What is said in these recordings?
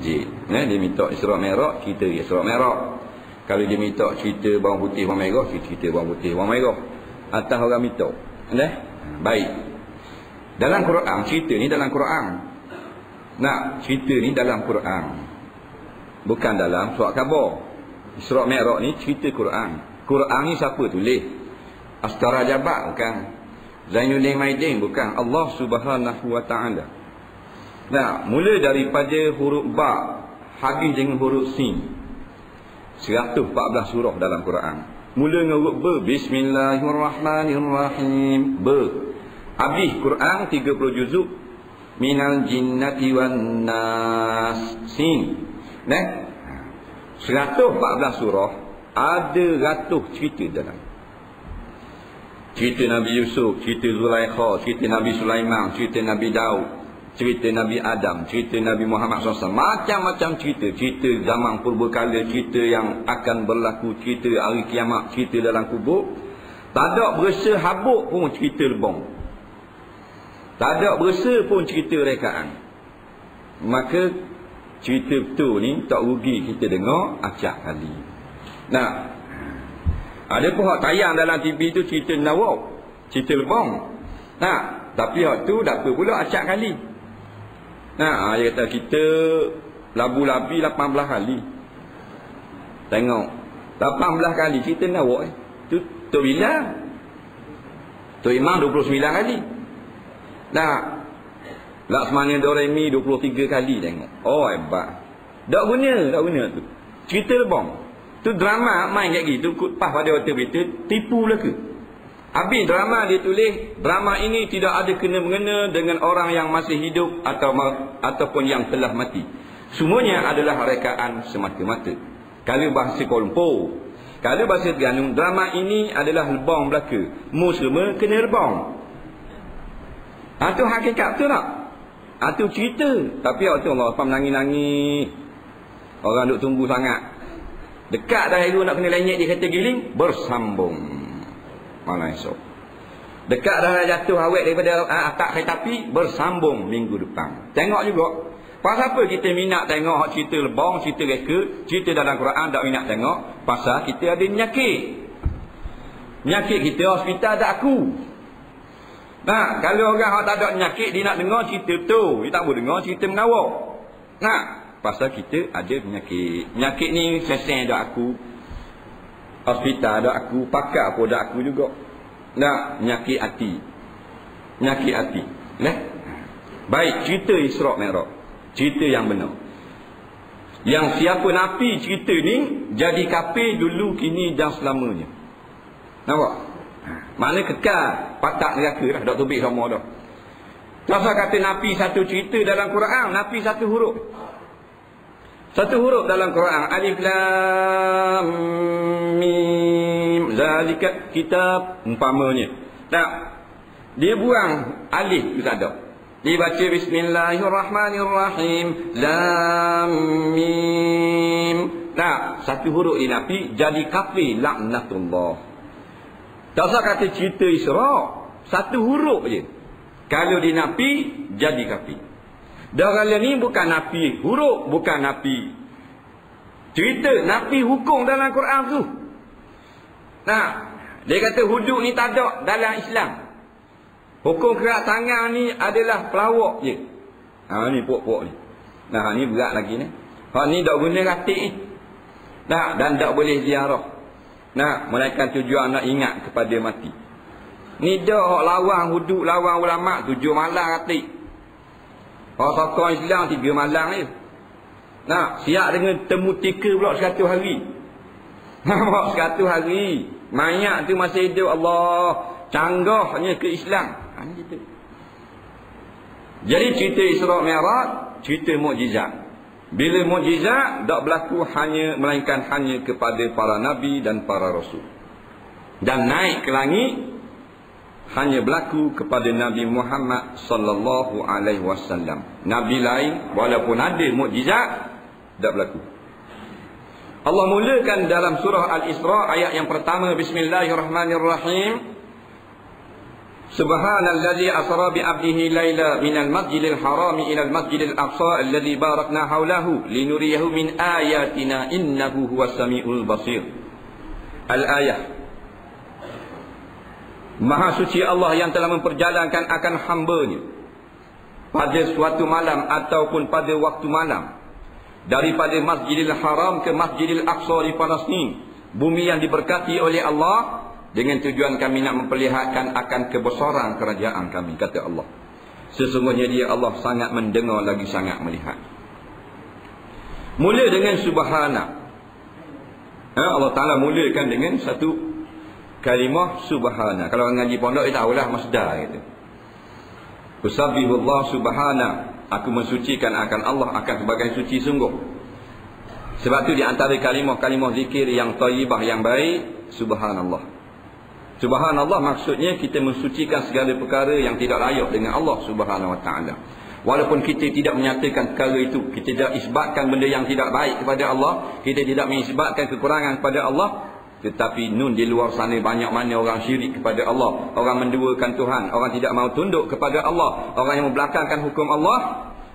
masjid. Dia minta Isra' Mi'raj, cerita Isra' Mi'raj. Kalau dia minta cerita bawang putih bawang merah, cerita bawang putih bawang merah. Atas orang minta. Baik. Dalam Quran, cerita ni dalam Quran. Cerita ni dalam Quran. Bukan dalam surat khabar. Isra' Mi'raj ni cerita Quran. Quran ni siapa tulis? Astara Jabat bukan. Zainuddin Maidin bukan. Allah Subhanahu wa taala. Mula daripada huruf ba habis dengan huruf sin. 114 surah dalam Quran. Mula dengan huruf ba, bismillahirrahmanirrahim. Ba. Habis Quran 30 juzuk. Minal jinnati wan nas. Sin. 114 surah, ada ratus cerita dalam. Cerita Nabi Yusuf, cerita Zulaikha, cerita Nabi Sulaiman, cerita Nabi Daud, cerita Nabi Adam, cerita Nabi Muhammad SAW. Macam-macam cerita. Cerita zaman purbakala, cerita yang akan berlaku, cerita hari kiamat, cerita dalam kubur. Tak ada berasa habuk pun cerita lebong. Tak ada berasa pun cerita rekaan. Maka cerita betul ni tak rugi kita dengar acak kali. Ada pun hak tayang dalam TV tu cerita Nawab, cerita lebong. Tapi hak tu tak apa pula acak kali. Dia kata kita labu-labi 18 kali. Tengok 18 kali cerita Nawab. Tu Tok Bilal, Tok Imam 29 kali. Laksmana Doremi 23 kali tengok. Oh hebat. Tak guna tu. Cerita lebong. Tu drama main kat gitu, pas pada waktu itu tipu belaka. Habis drama dia tulis, drama ini tidak ada kena-mengena dengan orang yang masih hidup ataupun yang telah mati. Semuanya adalah rekaan semata-mata. Kalau bahasa Kuala Lumpur, kalau bahasa Terengganu, drama ini adalah lebong belaka. Mu semua kena lebong. Tu hakikat tu tak? Itu cerita. Tapi waktu Allah menangis-nangis. Orang duk tunggu sangat. Dekat dah itu nak kena lenyek, dia kata giling, bersambung. Malam esok. Dekat dah jatuh awet daripada akak kereta api, bersambung minggu depan. Tengok juga. Pasal apa kita minat tengok cerita lebong, cerita reka, cerita dalam Quran tak minat tengok? Pasal kita ada penyakit. Penyakit kita hospital ada aku. Kalau orang tak ada penyakit, dia nak dengar cerita tu. Dia tak boleh dengar cerita mengawak. Pasal kita ada penyakit. Penyakit ni sesen ada aku. Hospital ada aku. Pakar pun ada aku juga. Penyakit hati. Penyakit hati. Baik, cerita Isra' Mi'raj. Cerita yang benar. Yang siapa nafi cerita ni, jadi kafir dulu, kini dan selamanya. Nampak? Mana kekal patak neraka dah, tak tubik sama dah. Pasal kata nafi satu cerita dalam Quran, nafi satu huruf. Satu huruf dalam Quran, alif lam mim, zalika kitab umpamanya. Dia buang alif tu tak ada. Dia baca bismillahirrahmanirrahim, lam mim. Satu huruf dia nafi, jadi kafir, laknatullah. Tak usah kata cerita Isra', satu huruf je. Kalau dia nafi, jadi kafir. Dalam ni bukan nafi huruf, bukan nafi cerita, nafi hukum dalam Quran tu. Dia kata hudud ni tak ada dalam Islam. Hukum kerak tangan ni adalah pelawak je. Ni pok-pok ni. Ni berat lagi ni. Ni tak guna ratik ni. Dan tak boleh ziarah. Melainkan tujuan nak ingat kepada mati. Ni dah hak lawan hudud, lawan ulama, 7 malam ratik. Hak tokoh Islam 3 malam je. Siap dengan temu tika pula 100 hari. Nampak 100 hari. Mayat tu masih hidup, Allah canggahnya ke Islam. Gitu. Jadi cerita Isra' Mi'raj, cerita mukjizat. Bila mukjizat tak berlaku melainkan hanya kepada para nabi dan para rasul. Dan naik ke langit hanya berlaku kepada Nabi Muhammad sallallahu alaihi wasallam. Nabi lain walaupun ada mukjizat tak berlaku. Allah mulakan dalam surah Al-Isra ayat yang pertama, bismillahirrahmanirrahim. Subhanalladzi asra bi 'abdihi laila minal masjidil harami ilal masjidil aqsa alladzi barakna haulahu linuriyahu min ayatina innahu huwas samiul basir. Al-ayah. Maha suci Allah yang telah memperjalankan akan hamba-Nya pada suatu malam ataupun pada waktu malam daripada Masjidil Haram ke Masjidil Aqsa di Palestin, bumi yang diberkati oleh Allah, dengan tujuan kami nak memperlihatkan akan kebesaran kerajaan kami, kata Allah. Sesungguhnya Dia Allah sangat mendengar lagi sangat melihat. Mula dengan subhana. Allah Ta'ala mulakan dengan satu kalimah subhana. Kalau orang ngaji pondok dia tahulah masdar gitu. Usabbihullah subhana. Aku mensucikan akan Allah akan sebagai suci sungguh. Sebab tu di antara kalimah-kalimah zikir yang thayyibah yang baik, subhanallah. Subhanallah maksudnya kita mensucikan segala perkara yang tidak layak dengan Allah Subhanahu Wa Taala. Walaupun kita tidak menyatakan perkara itu, kita tidak isbatkan benda yang tidak baik kepada Allah, kita tidak mengisbatkan kekurangan kepada Allah, tetapi nun di luar sana banyak mana orang syirik kepada Allah, orang menduakan Tuhan, orang tidak mahu tunduk kepada Allah, orang yang membelakangkan hukum Allah,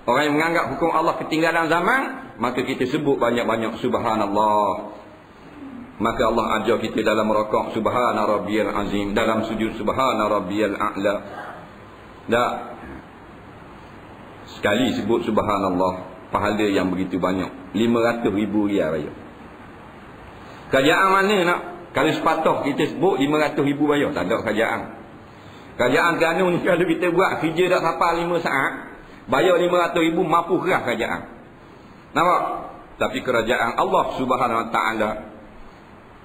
orang yang menganggap hukum Allah ketinggalan zaman, maka kita sebut banyak-banyak subhanallah. Maka Allah ajar kita dalam rakaat subhana rabbiyal azim, dalam sujud subhana rabbiyal a'la. Tak sekali sebut subhanallah, pahala yang begitu banyak, 500,000 riyal bayar. Kerajaan mana nak? Kalau sepatah kita sebut 500,000 bayar, tak ada kerajaan. Kerajaan Terengganu ni kalau kita buat kerja tak sampai 5 saat, bayar 500,000 mampu kerah kerajaan. Nampak? Tapi kerajaan Allah Subhanahu Wa Taala,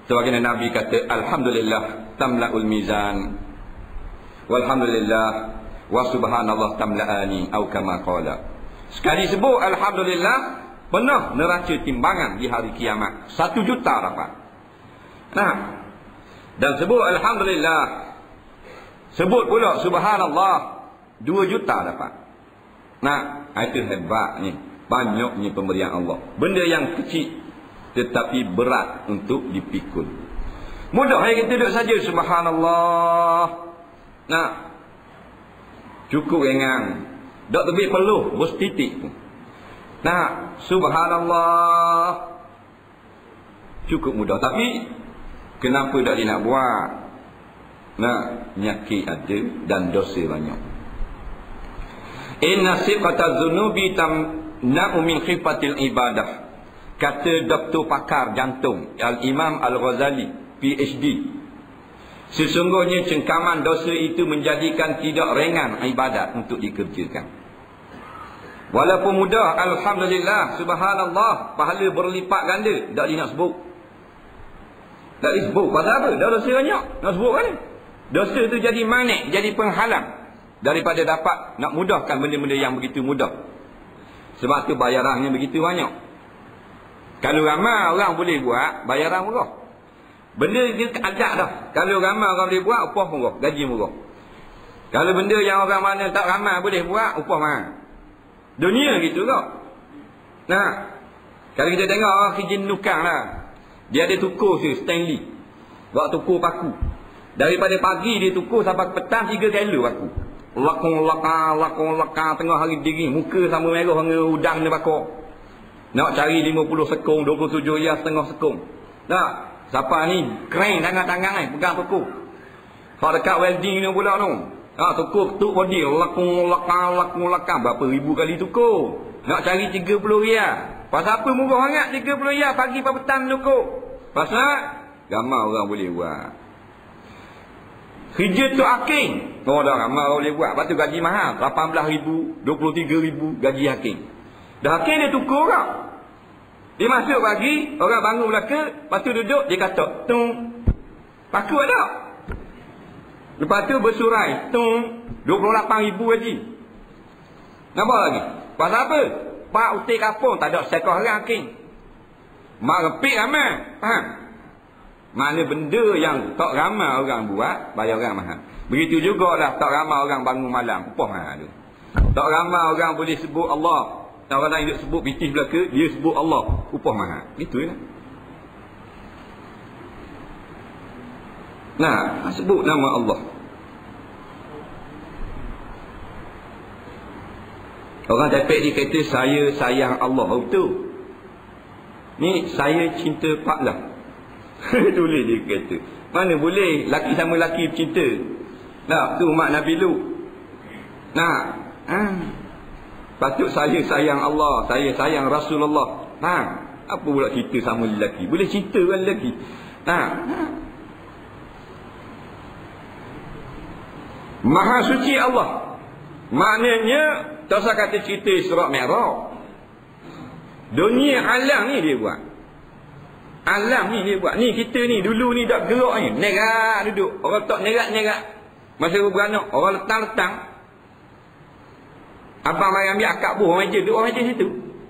sebagaimana Nabi kata, alhamdulillah tamla'ul mizan, walhamdulillah wa subhanallah tamla'ani, atau kama qala. Sekali sebut alhamdulillah, penuh neraca timbangan di hari kiamat, 1 juta dapat. Nah, dan sebut alhamdulillah, sebut pula subhanallah, 2 juta dapat. Nah, itu hebatnya, banyaknya pemberian Allah. Benda yang kecil tetapi berat untuk dipikul. Mudah ya kita duduk saja subhanallah. Nah, cukup ringan. Tak lebih perlu bos titik. Nah, subhanallah cukup mudah. Tapi kenapa tak dia nak buat? Nah, penyakit ada dan dosa banyak. Inna siqata dzunubi tamna'u min khifatil ibadah. Kata doktor pakar jantung Al-Imam Al-Ghazali, PhD, sesungguhnya cengkaman dosa itu menjadikan tidak ringan ibadat untuk dikerjakan. Walaupun mudah, alhamdulillah, subhanallah, pahala berlipat ganda, tak dia nak sebut. Tak disebut. Pasal apa? Dah dosa banyak, nak sebut kan? Dosa itu jadi manik, jadi penghalang daripada dapat nak mudahkan benda-benda yang begitu mudah. Sebab tu bayarannya begitu banyak. Kalau ramai orang boleh buat, bayaran murah. Benda dia agak dah. Kalau ramai orang boleh buat, upah murah, gaji murah. Kalau benda yang orang mana tak ramai boleh buat, upah mahal. Dunia gitu kok. Nah, kalau kita tengok orang kerja nukang lah, dia ada tukur tu, Stanley, buat tukur paku. Daripada pagi dia tukur sampai petang 3 kilo paku. Lakong laka, tengah hari dingin, muka sama merah dengan udang dia bakar. Nak cari 50 sekong, 27 riyal setengah sekong. Tak, siapa ni keren tangan-tangan ni pegang tukur. Hak dekat welding ni pula tu. Tukur tuk body, lakung laka, berapa ribu kali tukur. Nak cari 30 riyal. Pasal apa murah sangat 30 riyal pagi petang tukur? Pasal ramai orang boleh buat. Kerja tu hakim. Dah ramai orang boleh buat. Lepas tu gaji mahal, 18,000, 23,000 gaji hakim. Dah hakim dia tukur kau. Dia masuk pagi, orang bangun belaka, lepas tu duduk, dia kata, tung. Paku ada. Lepas tu bersurai, tung, 28,000 gaji. Nampak lagi? Pasal apa? Pak utik kapung, tak ada sekolah orang hakim. Mak repik ramai. Faham? Mana benda yang tak ramai orang buat, bayar orang mahal. Begitu jugalah tak ramai orang bangun malam, upah mahal tu. Tak ramai orang boleh sebut Allah. Orang lain dia sebut pitih belaka, dia sebut Allah, upah mahal. Gitu ya. Nah, sebut nama Allah. Orang tapik dia kata saya sayang Allah. Oh, betul. Ni saya cinta Pak Lah. Tulis dia kata. Mana boleh laki sama laki bercinta. Nah, tu mak Nabi Lut. Nah, patut saya sayang Allah, saya sayang Rasulullah. Apa pula cerita sama lelaki? Boleh cerita kan lelaki? Maha suci Allah. Maknanya tak usah kata cerita Isra' Mi'raj. Dunia alam ni dia buat. Alam ni dia buat. Ni kita ni dulu ni dak gerak ni. Nerak duduk. Orang tak nerak-nerak. Masa beranak, orang letang-letang. Abang mari ambil akak buah meja, duduk orang meja situ.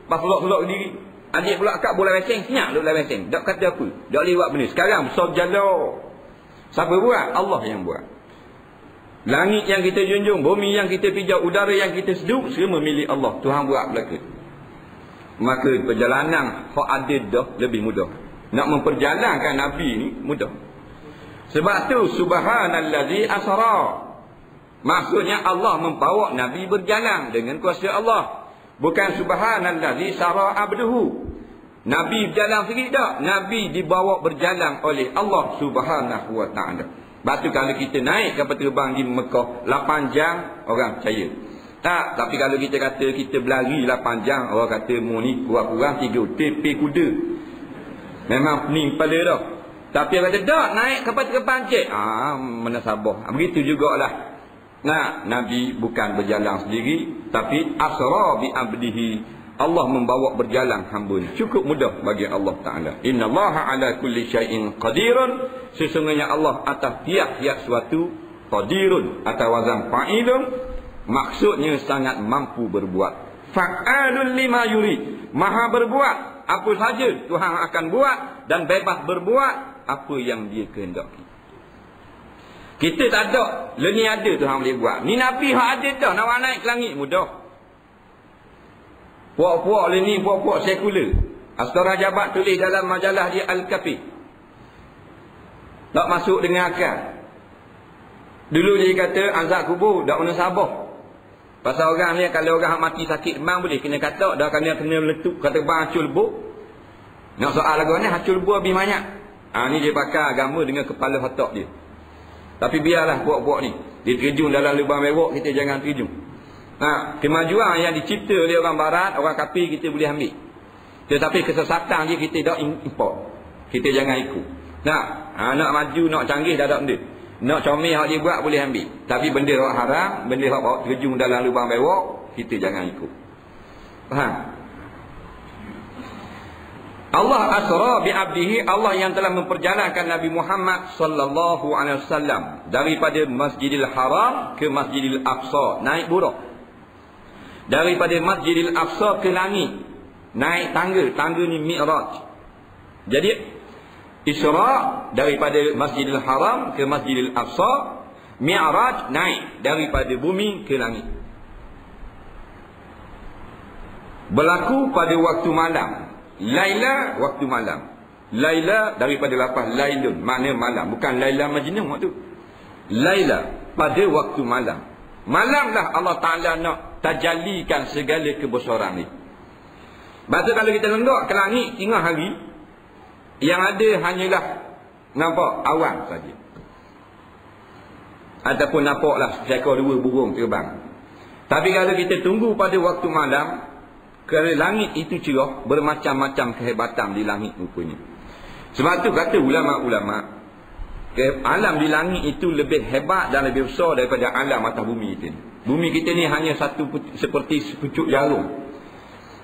Pas selok-selok diri. Adik pula akak bola beceng, senyap duduk dalam beceng. Tak kata apa. Tak lewat benda. Sekarang besar jala. Siapa buat? Allah yang buat. Langit yang kita junjung, bumi yang kita pijak, udara yang kita sedup, semua milik Allah. Tuhan buat belaka. Maka perjalanan hak ada dah lebih mudah. Nak memperjalankan Nabi ni mudah. Sebab tu subhanallazi asra. Maksudnya Allah membawa Nabi berjalan dengan kuasa Allah. Bukan subhanallazi sara abduhu. Nabi berjalan sendiri tak. Nabi dibawa berjalan oleh Allah Subhanahu wa ta'ala. Sebab tu kalau kita naik kapal terbang di Mekah 8 jam, orang percaya. Tak, tapi kalau kita kata kita berlari 8 jam, orang kata mu ni kurang-kurang 3 TP kuda. Memang pening kepala dah. Tapi orang kata tak, naik kapal terbang je. Mana sabar. Begitu jugalah. Nah, Nabi bukan berjalan sendiri, tapi asra bi abdihi. Allah membawa berjalan hamba. Cukup mudah bagi Allah Ta'ala. Innallaha ala kulli syai'in qadirun. Sesungguhnya Allah atas tiap-tiap suatu qadirun. Atas wazan fa'ilun. Maksudnya sangat mampu berbuat. Fa'alun lima yurid. Maha berbuat. Apa saja Tuhan akan buat. Dan bebas berbuat apa yang dia kehendaki. Kita tak ada. Ni ada Tuhan boleh buat. Ni Nabi hak ada dah. Nak naik ke langit mudah. Puak-puak ni puak-puak sekular. Astara Jabat tulis dalam majalah dia Al-Kafi. Tak masuk dengan akal. Dulu dia kata azab kubur tak kena sabar. Pasal orang ni kalau orang mati sakit demam boleh kena kata dah kena meletup kata bang hacul lebur. Nak soal lagu ni hacul lebur lebih banyak. Ni dia pakai agama dengan kepala otak dia. Tapi biarlah puak-puak ni. Dia terjun dalam lubang merok, kita jangan terjun. Kemajuan yang dicipta oleh orang barat, orang kafir kita boleh ambil. Tetapi kesesatan dia kita tak import. Kita jangan ikut. Nak maju, nak canggih dah tak benda. Nak comel hak dia buat boleh ambil. Tapi benda hak haram, benda hak bawa terjun dalam lubang merok, kita jangan ikut. Faham? Allah asra bi abdihi, Allah yang telah memperjalankan Nabi Muhammad sallallahu alaihi wasallam daripada Masjidil Haram ke Masjidil Aqsa, naik buraq. Daripada Masjidil Aqsa ke langit, naik tangga ni Mi'raj. Jadi Isra daripada Masjidil Haram ke Masjidil Aqsa, Mi'raj naik daripada bumi ke langit. Berlaku pada waktu malam. Laila waktu malam. Laila daripada lafaz lailun, makna malam, bukan Laila Majnun waktu. Laila pada waktu malam. Malamlah Allah Ta'ala nak tajallikan segala kebesaran ni. Sebab tu kalau kita lenggak ke langit tengah hari, yang ada hanyalah nampak awan saja. Ataupun nampaklah seekor 2 burung terbang. Tapi kalau kita tunggu pada waktu malam, kerana langit itu cerah, bermacam-macam kehebatan di langit rupanya. Sebab tu kata ulama-ulama, alam di langit itu lebih hebat dan lebih besar daripada alam atas bumi kita. Bumi kita ni hanya seperti sepucuk jarum.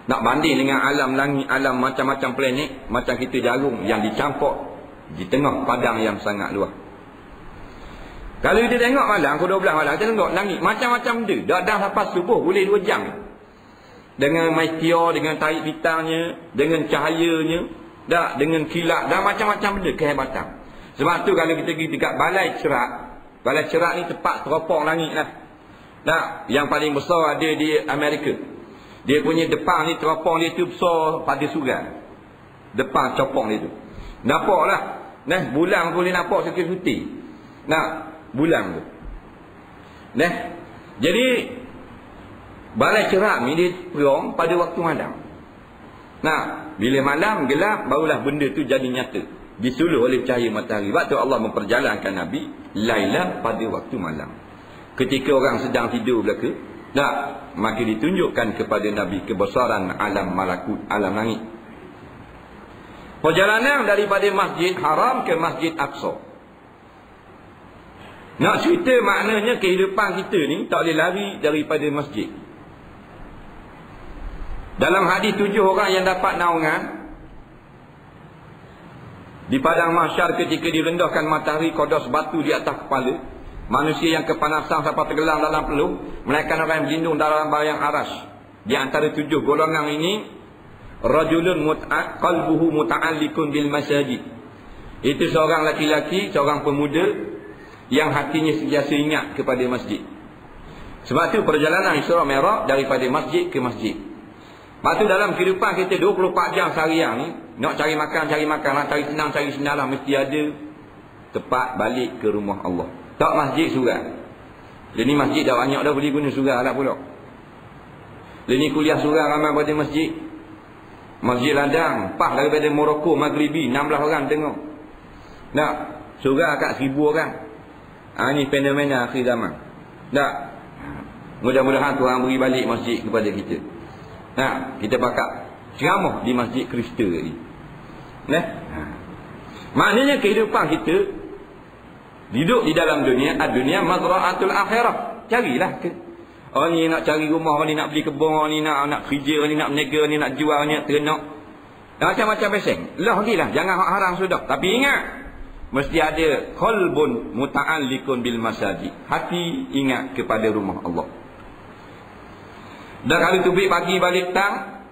Nak banding dengan alam langit, alam macam-macam planet, macam kita jarum yang dicampur di tengah padang yang sangat luas. Kalau kita tengok malam, pukul 12 malam, kita tengok langit macam-macam benda. Dah lepas subuh boleh 2 jam. Dengan meteor, dengan tarik bintangnya, dengan cahayanya, dengan kilat, dah macam-macam benda kehebatan. Sebab tu kalau kita pergi dekat balai cerak ni tempat teropong langit lah. Yang paling besar ada di Amerika. Dia punya depan ni teropong dia tu besar pada surat. Depan copong dia tu. Nampak lah. Bulan boleh nampak sekali-sekali. Bulan tu. Jadi Balai cerap ni dia perong pada waktu malam. Nah, bila malam gelap, barulah benda tu jadi nyata, disuluh oleh cahaya matahari. Waktu Allah memperjalankan Nabi Laila pada waktu malam, ketika orang sedang tidur belaka. Maka ditunjukkan kepada Nabi kebesaran alam malakut, alam langit. Perjalanan daripada Masjid Haram ke Masjid Aqsa. Nak cerita maknanya kehidupan kita ni tak boleh lari daripada masjid. Dalam hadis 7 orang yang dapat naungan di padang mahsyar ketika direndahkan matahari kodos batu di atas kepala, manusia yang kepanasan sampai tenggelam dalam peluh, mereka orang yang berlindung dalam bayang aras. Di antara 7 golongan ini, rajulun qalbuhu muta'alliqun bil masajid. Itu seorang laki-laki, seorang pemuda yang hatinya sentiasa ingat kepada masjid. Sebab tu perjalanan Isra Mi'raj daripada masjid ke masjid. Lepas tu dalam kehidupan kita 24 jam seharian ni, nak cari makan, nak cari senang lah, mesti ada tempat balik ke rumah Allah. Tak masjid surat. Jadi masjid dah banyak dah boleh guna surat lah pula. Ini kuliah surat ramai pada masjid. Masjid Ladang, pas daripada Morocco, Maghribi, 16 orang tengok. Tak, surat kat 1000 orang. Ini fenomena akhir zaman. Tak, mudah-mudahan Tuhan beri balik masjid kepada kita. Kita bakal ceramah di masjid Kristen tadi. Maknanya kehidupan kita hidup di dalam dunia, dunia mazra'atul akhirah. Carilah ke. Orang ni nak cari rumah, orang ni nak beli kebun, orang ni nak kerja, orang ni nak berniaga, orang ni nak jual, orang ni nak ternak. Macam-macam peseng. Lah, jangan haram sudah. Tapi ingat, mesti ada qalbun muta'alliqun bil masajid. Hati ingat kepada rumah Allah. Dan kalau tubik pagi balik tang,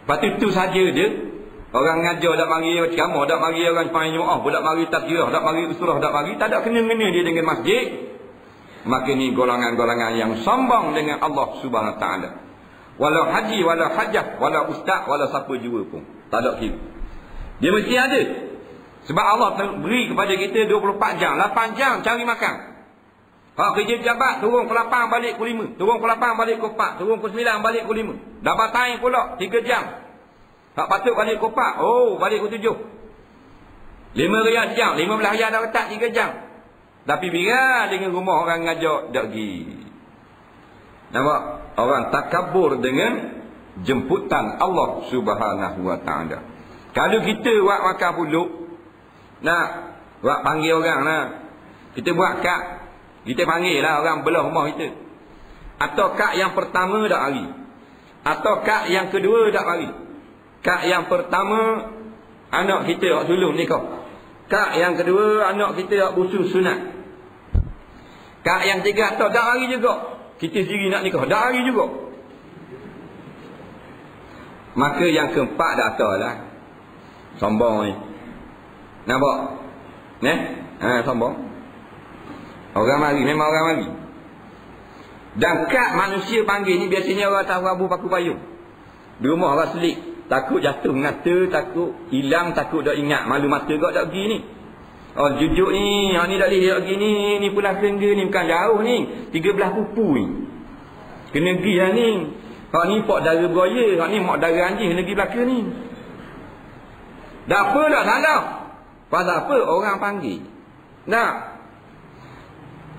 lepas tu saja je. Orang ngajar tak mari ceramah, tak mari orang panggil Jumaat, tak mari tazkirah, tak mari surah, tak mari, tak ada kena-mena dia dengan masjid. Maka ni golongan-golongan yang sombong dengan Allah Subhanahu Wa Taala. Walau haji, walau hajah, walau ustaz, walau siapa jua pun tak ada kira. Dia mesti ada. Sebab Allah beri kepada kita 24 jam, 8 jam cari makan. Kerja jabat, turun ke 8 balik ke 5, turun ke 8 balik ke 4, turun ke 9 balik ke 5. Dah batai pula 3 jam. Tak patut balik ke 4, balik ke 7. 5 riyal jam, 15 riyal dah letak 3 jam. Tapi bila dengan rumah orang ngajak tak pergi. Nampak? Orang takabur dengan jemputan Allah Subhanahu Wa Taala. Kalau kita buat makan puluk, buat panggil orang lah. Kita buat kad, kita panggil lah orang belah rumah kita. Atau kad yang pertama tak hari, atau kad yang kedua tak hari. Kad yang pertama anak kita yang sulung nikah. Kad yang kedua anak kita yang busu sunat. Kad yang tiga tak hari juga kita sendiri nak nikah, tak hari juga. Maka yang keempat datanglah sombong ni. Nampak? Sombong. Orang mari, memang orang mari. Dan kad manusia panggil ni biasanya orang tahu abu paku payung. Di rumah orang selik, takut jatuh mengata, takut hilang, takut tak ingat, malu mata kau tak pergi ni. Jujuk ni, ni tak boleh pergi ni pula kerengga ni, bukan jauh ni, 13 pupu ni. Kena pergi lah ni. Ni pok dara beraya, ni mak dara anjing, kena pergi belakang ni. Tak apa tak salah. Pasal apa? Orang panggil.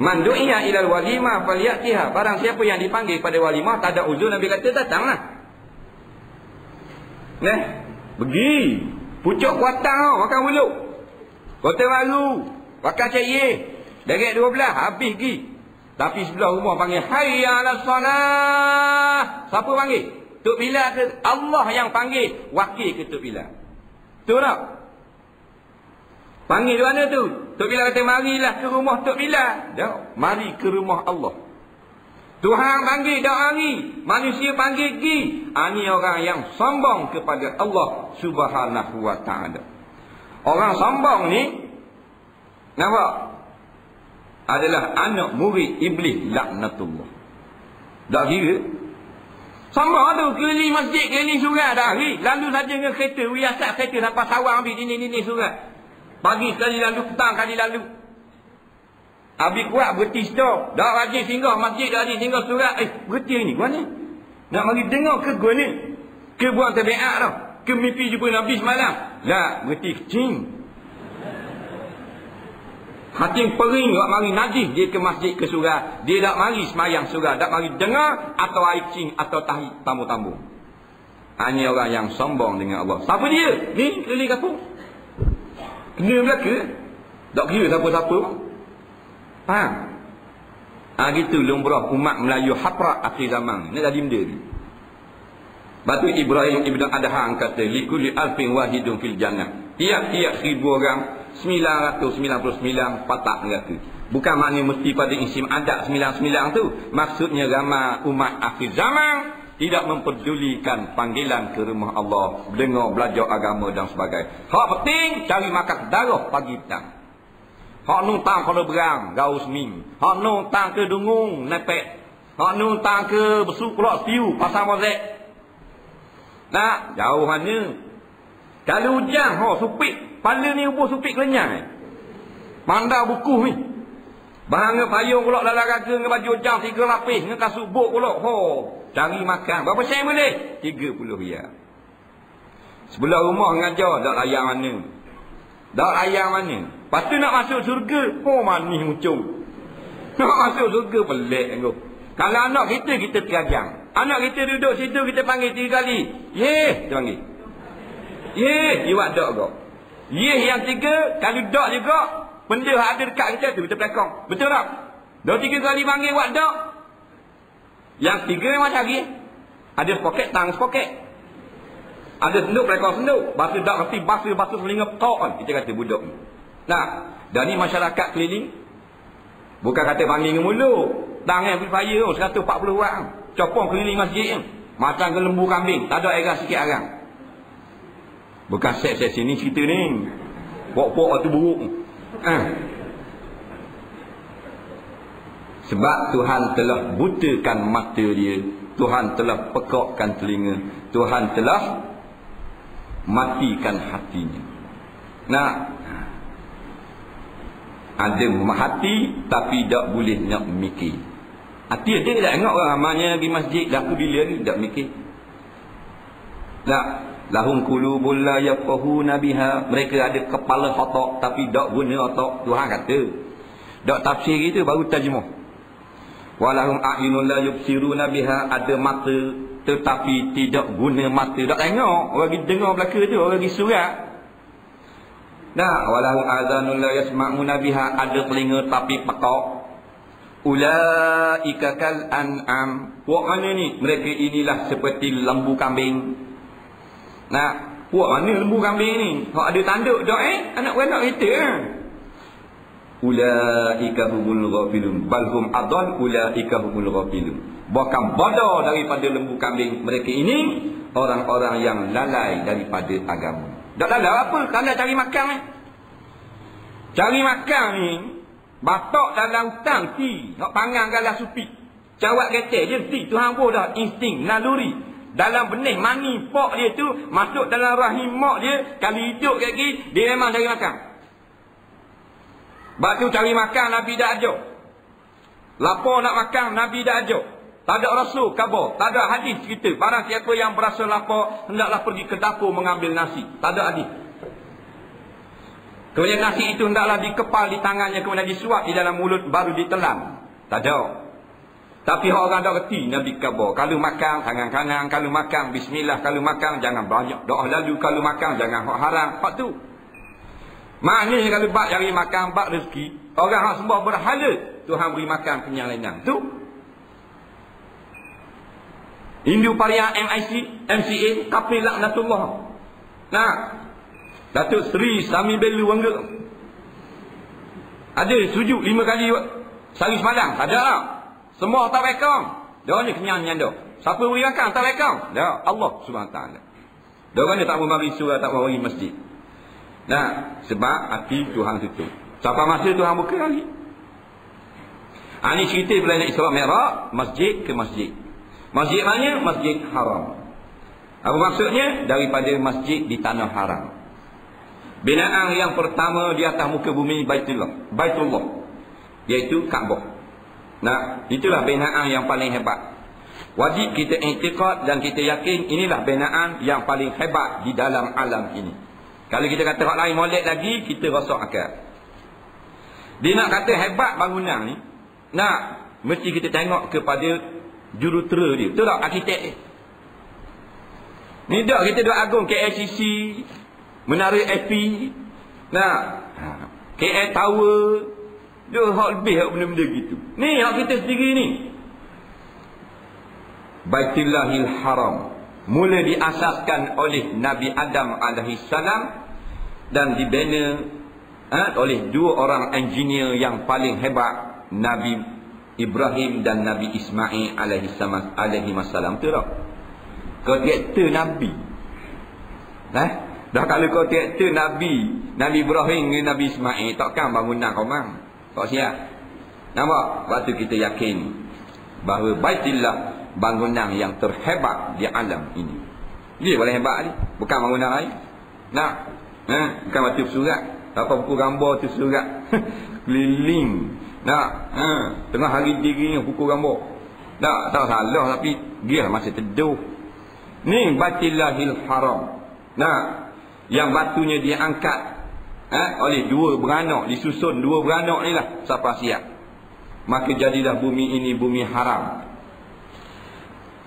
Man du'iya ilal walimah falyatiha. Barang siapa yang dipanggil pada walimah, tak ada uzur, Nabi kata datanglah. Pergi. Pucuk kuatang makan buluk. Kota Baru, makan cair. Darek 12 habis pergi. Tapi sebelah rumah panggil hayya 'alas salah. Siapa panggil? Tok Bilal ke Allah yang panggil? Wakil ke Tok Bilal? Betul tak? Panggil di mana tu? Tok Bilal kata marilah ke rumah Tok Bilal. Tak, mari ke rumah Allah. Tuhan panggil tak hari, manusia panggil pergi. Ini orang yang sombong kepada Allah Subhanahu Wa Taala. Orang sombong ni, nampak? Adalah anak murid iblis laknatullah. Tak kira. Sombong tu keliling masjid, keliling surat dah hari. Lalu saja dengan kereta, wiasat kereta sampai sawang habis ini surat. Pagi sekali lalu, petang kali lalu. Habis kuat berhenti stop. Dah rajin singgah masjid, dah rajin singgah surat. Berhenti ni gua ni. Nak mari dengar ke gua ni? Ke buang tabiat dah? Ke mimpi jumpa Nabi semalam? Lah, berhenti kecing. Hatim pering tak mari najis dia ke masjid ke surau. Dia tak mari semayang surau, tak mari dengar atau air kecing atau tahi tamu-tamu. Hanya orang yang sombong dengan Allah. Siapa dia? Ni keliling kampung. Kena belaka. Tak kira siapa-siapa. Faham? Gitu lumrah umat Melayu haprak akhir zaman. Ini dah benda ni. Batu Ibrahim Ibn Adham kata, likulli alfin wahidun fil jannah. Tiap-tiap 1000 orang 999 patak neraka. Bukan maknanya mesti pada isim adat 99 tu. Maksudnya ramai umat akhir zaman tidak memperdulikan panggilan ke rumah Allah, dengar belajar agama dan sebagainya. Hak penting cari makan darah pagi petang. Hak nuntang kalau berang gaus ming. Hak nuntang ke dungung nepek. Hak nuntang ke besuk keluar siu pasang mozek. Nah, jauh mana? Kalau hujan, supik. Pala ni ubah supik kelenyang. Mandar buku ni. Bahanga payung pulak dalam raga dengan baju hujan 3 lapis. Dengan kasut buk pulak. Cari makan. Berapa sen boleh? 30 riyal. Sebelah rumah ngajar, tak layan mana. Tak layan mana. Lepas tu nak masuk surga. Manis muncung. Nak masuk surga pelik. Kalau anak kita teragang. Anak kita duduk situ, kita panggil 3 kali. Ye, kita panggil. Ye, dia buat dok kau. Ye yang 3, kalau dok juga, benda ada dekat kita tu, kita pelakong. Betul tak? 2-3 kali panggil buat dok. Yang 3 memang cari. Ada sepoket, tang sepoket. Ada senduk, pelakong senduk. Basuh dok, mesti basuh selinga petok kan. Kita kata budak ni. Nah, dan ni masyarakat keliling. Bukan kata panggil dengan mulut. Tangan amplifier 140 orang. Copong keliling masjid. Macam ke lembu kambing. Tak ada air sikit arang. Bukan set-set sini cerita ni. Pok-pok tu buruk. Sebab Tuhan telah butakan mata dia. Tuhan telah pekakkan telinga. Tuhan telah matikan hatinya. Nah, ada hati tapi tak boleh nak mikir. Hati dia tak tengok orang ramanya pergi masjid. Dah aku bila ni tak mikir. Tak. Lahum qulubul la yafqahuna biha. Mereka ada kepala otak tapi tak guna otak. Tuhan kata. Tak tafsir itu baru terjemah. Walahum a'yunun la yubsiruna biha. Ada mata tetapi tidak guna mata. Tak tengok. Orang pergi dengar belaka tu, orang pergi surat. Nah, walahum azanun la yasma'una biha. Ada telinga tapi pekak. Ulaika kal an'am. Puak mana ni? Mereka inilah seperti lembu kambing. Nah, puak mana lembu kambing ni? Hak ada tanduk dak anak-anak kita. Ulaika humul ghafilun. Bal hum adall ulaika humul ghafilun. Bahkan bodoh daripada lembu kambing. Mereka ini orang-orang yang lalai daripada agama. Dak lalai apa? Kalau cari makan ni. Cari makan ni, batok dalam hutang ti, hak pangang galah supi. Cawak kecil je ti, Tuhan pun dah insting naluri. Dalam benih mani pok dia tu masuk dalam rahim mak dia, kalau hidup lagi dia memang cari makan. Batu cari makan Nabi dah ajar. Lapar nak makan Nabi dah ajar. Tak ada rasul khabar, tak ada hadis cerita barang siapa yang berasa lapar hendaklah pergi ke dapur mengambil nasi. Tak ada hadis. Kemudian nasi itu hendaklah dikepal di tangannya, kemudian disuap di dalam mulut baru ditelan. Tak ada. Tapi orang dah reti Nabi khabar. Kalau makan tangan kanan, kalau makan bismillah, kalau makan jangan banyak doa lalu, kalau makan jangan hak haram. Hak tu. Maknanya kalau bak cari makan, bak rezeki, orang hak sembah berhala, Tuhan beri makan kenyang lenang. Tu. Hindu Paria MCA Kapil Laknatullah. Nah, Datuk Seri Sami Belu Wangga. Ada sujud 5 kali sehari semalam. Ada tak? Semua tak rekam. Dia ni kenyang nyanda. Siapa beri makan tak rekam? Ya, Allah Subhanahu taala. Dia ni tak memberi surah, tak memberi masjid. Nah, sebab hati Tuhan tutup. Siapa masa Tuhan buka lagi? Ini cerita bila nak Isra Mi'raj, masjid ke masjid. Masjid mana? Masjid Haram. Apa maksudnya? Daripada masjid di tanah haram. Binaan yang pertama di atas muka bumi Baitullah. iaitu Kaabah. Nah, itulah binaan yang paling hebat. Wajib kita i'tiqad dan kita yakin inilah binaan yang paling hebat di dalam alam ini. Kalau kita kata hak lain molek lagi, kita rosak akal. Dia nak kata hebat bangunan ni, nak mesti kita tengok kepada jurutera dia. Betul tak arkitek ni? Ni dak kita duk agung KLCC, Menara Eiffel, nah, KL Tower, dia hak lebih hak benda-benda gitu. Ni hak kita sendiri ni. Baitullahil Haram mula diasaskan oleh Nabi Adam alaihi salam dan dibina oleh dua orang engineer yang paling hebat, Nabi Ibrahim dan Nabi Ismail alaihi salam. Tu tak? Kontraktor Nabi. Dah kalau kontraktor Nabi Ibrahim dengan Nabi Ismail, takkan bangunan komang. Tak siap. Nampak? Waktu kita yakin bahawa Baitullah bangunan yang terhebat di alam ini. Dia paling hebat ni, bukan bangunan lain. Nak? Bukan batu surat. Apa buku gambar tu surat. Keliling. Nak? Tengah hari diri buku gambar. Tak salah, tapi dia masih teduh. Ni Baitullahil Haram. Nah, yang batunya diangkat oleh dua beranak, disusun dua beranak ni lah, siapa siap. Maka jadilah bumi ini bumi haram.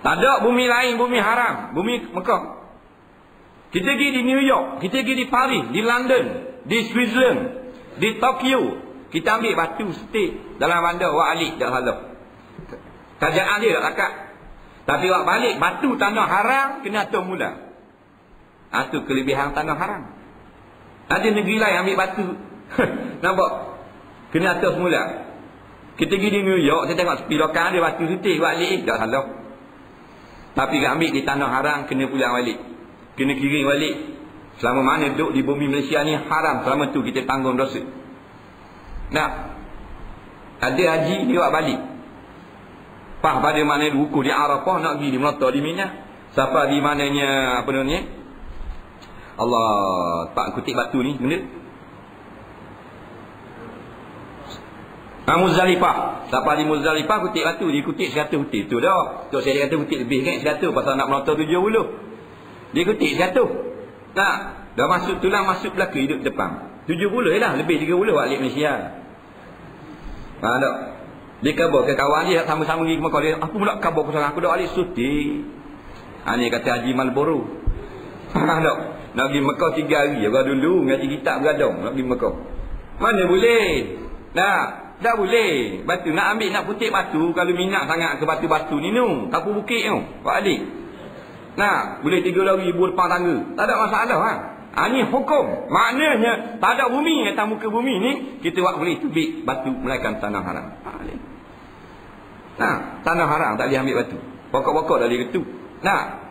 Tak ada bumi lain bumi haram, bumi Mekah. Kita pergi di New York, kita pergi di Paris, di London, di Switzerland, di Tokyo, kita ambil batu stik dalam bandar wak alik dah salah. Kerajaan dia tak akak. Tapi wak balik batu tanah haram kena atur mula. Itu kelebihan tanah haram. Ada negeri lain ambil batu. Nampak? Kena atur mula. Kita pergi di New York, kita tengok sepi lokal dia batu stik wak alik tak salah. Tapi kalau ambil di tanah haram, kena pulang balik. Kena kirim balik. Selama mana duduk di bumi Malaysia ni haram, selama tu kita tanggung dosa. Nah, ada haji dia buat balik. Pah pada mana wukuf di Arafah, nak pergi di Melata di Mina. Siapa di mananya apa namanya? Allah, pak kutip batu ni benda. Muzdalifah. Siapa di Muzdalifah kutip batu, dia kutip 100 kutip tu dah. Tok saya kata kutip lebih kan 100 pasal nak Melata 70. Dia kutip 100. Nah, dah masuk tulang masuk belaka hidup depan. 70 lah, lebih 30 balik Malaysia. Tak. Dia khabar ke kawan dia sama-sama pergi ke Mekah. Dia, apa pula khabar kesalahan aku dah balik suti. Ni kata Haji Malboro. Tak. Nak pergi Mekah 3 hari. Apa dulu ngaji kitab beradang nak pergi Mekah. Mana boleh? Nah, tak boleh. Batu nak ambil nak putih batu kalau minat sangat ke batu-batu ni nu. Kapu bukit tu. Pak adik. Nah, boleh 3 lari ibu depan tangga. Tak ada masalah ni hukum. Maknanya tak ada bumi atas muka bumi ni kita buat boleh tubik batu melainkan tanah haram. Tanah haram tak boleh ambil batu. Pokok-pokok tak boleh ketu.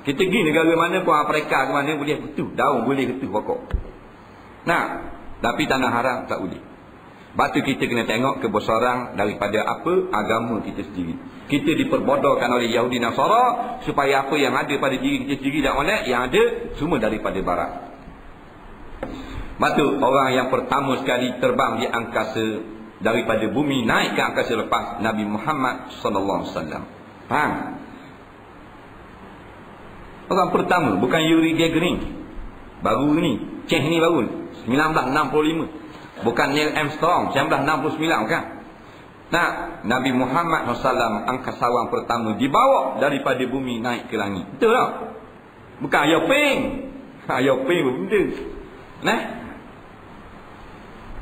Kita pergi negara mana pun Afrika ke mana boleh ketu. Daun boleh ketu pokok. Tapi tanah haram tak boleh. Batu kita kena tengok kebesaran daripada apa agama kita sendiri. Kita diperbodohkan oleh Yahudi Nasara supaya apa yang ada pada diri kita sendiri tak molek, yang ada semua daripada barat. Batu orang yang pertama sekali terbang di angkasa daripada bumi naik ke angkasa lepas Nabi Muhammad sallallahu alaihi wasallam. Faham? Orang pertama bukan Yuri Gagarin. Baru ni, Ceh ni baru 1965. Bukan Neil Armstrong 1969 kan. Nabi Muhammad SAW angkasawan pertama dibawa daripada bumi naik ke langit. Betul tak? Bukan Ayopeng. Ayopeng pun benda.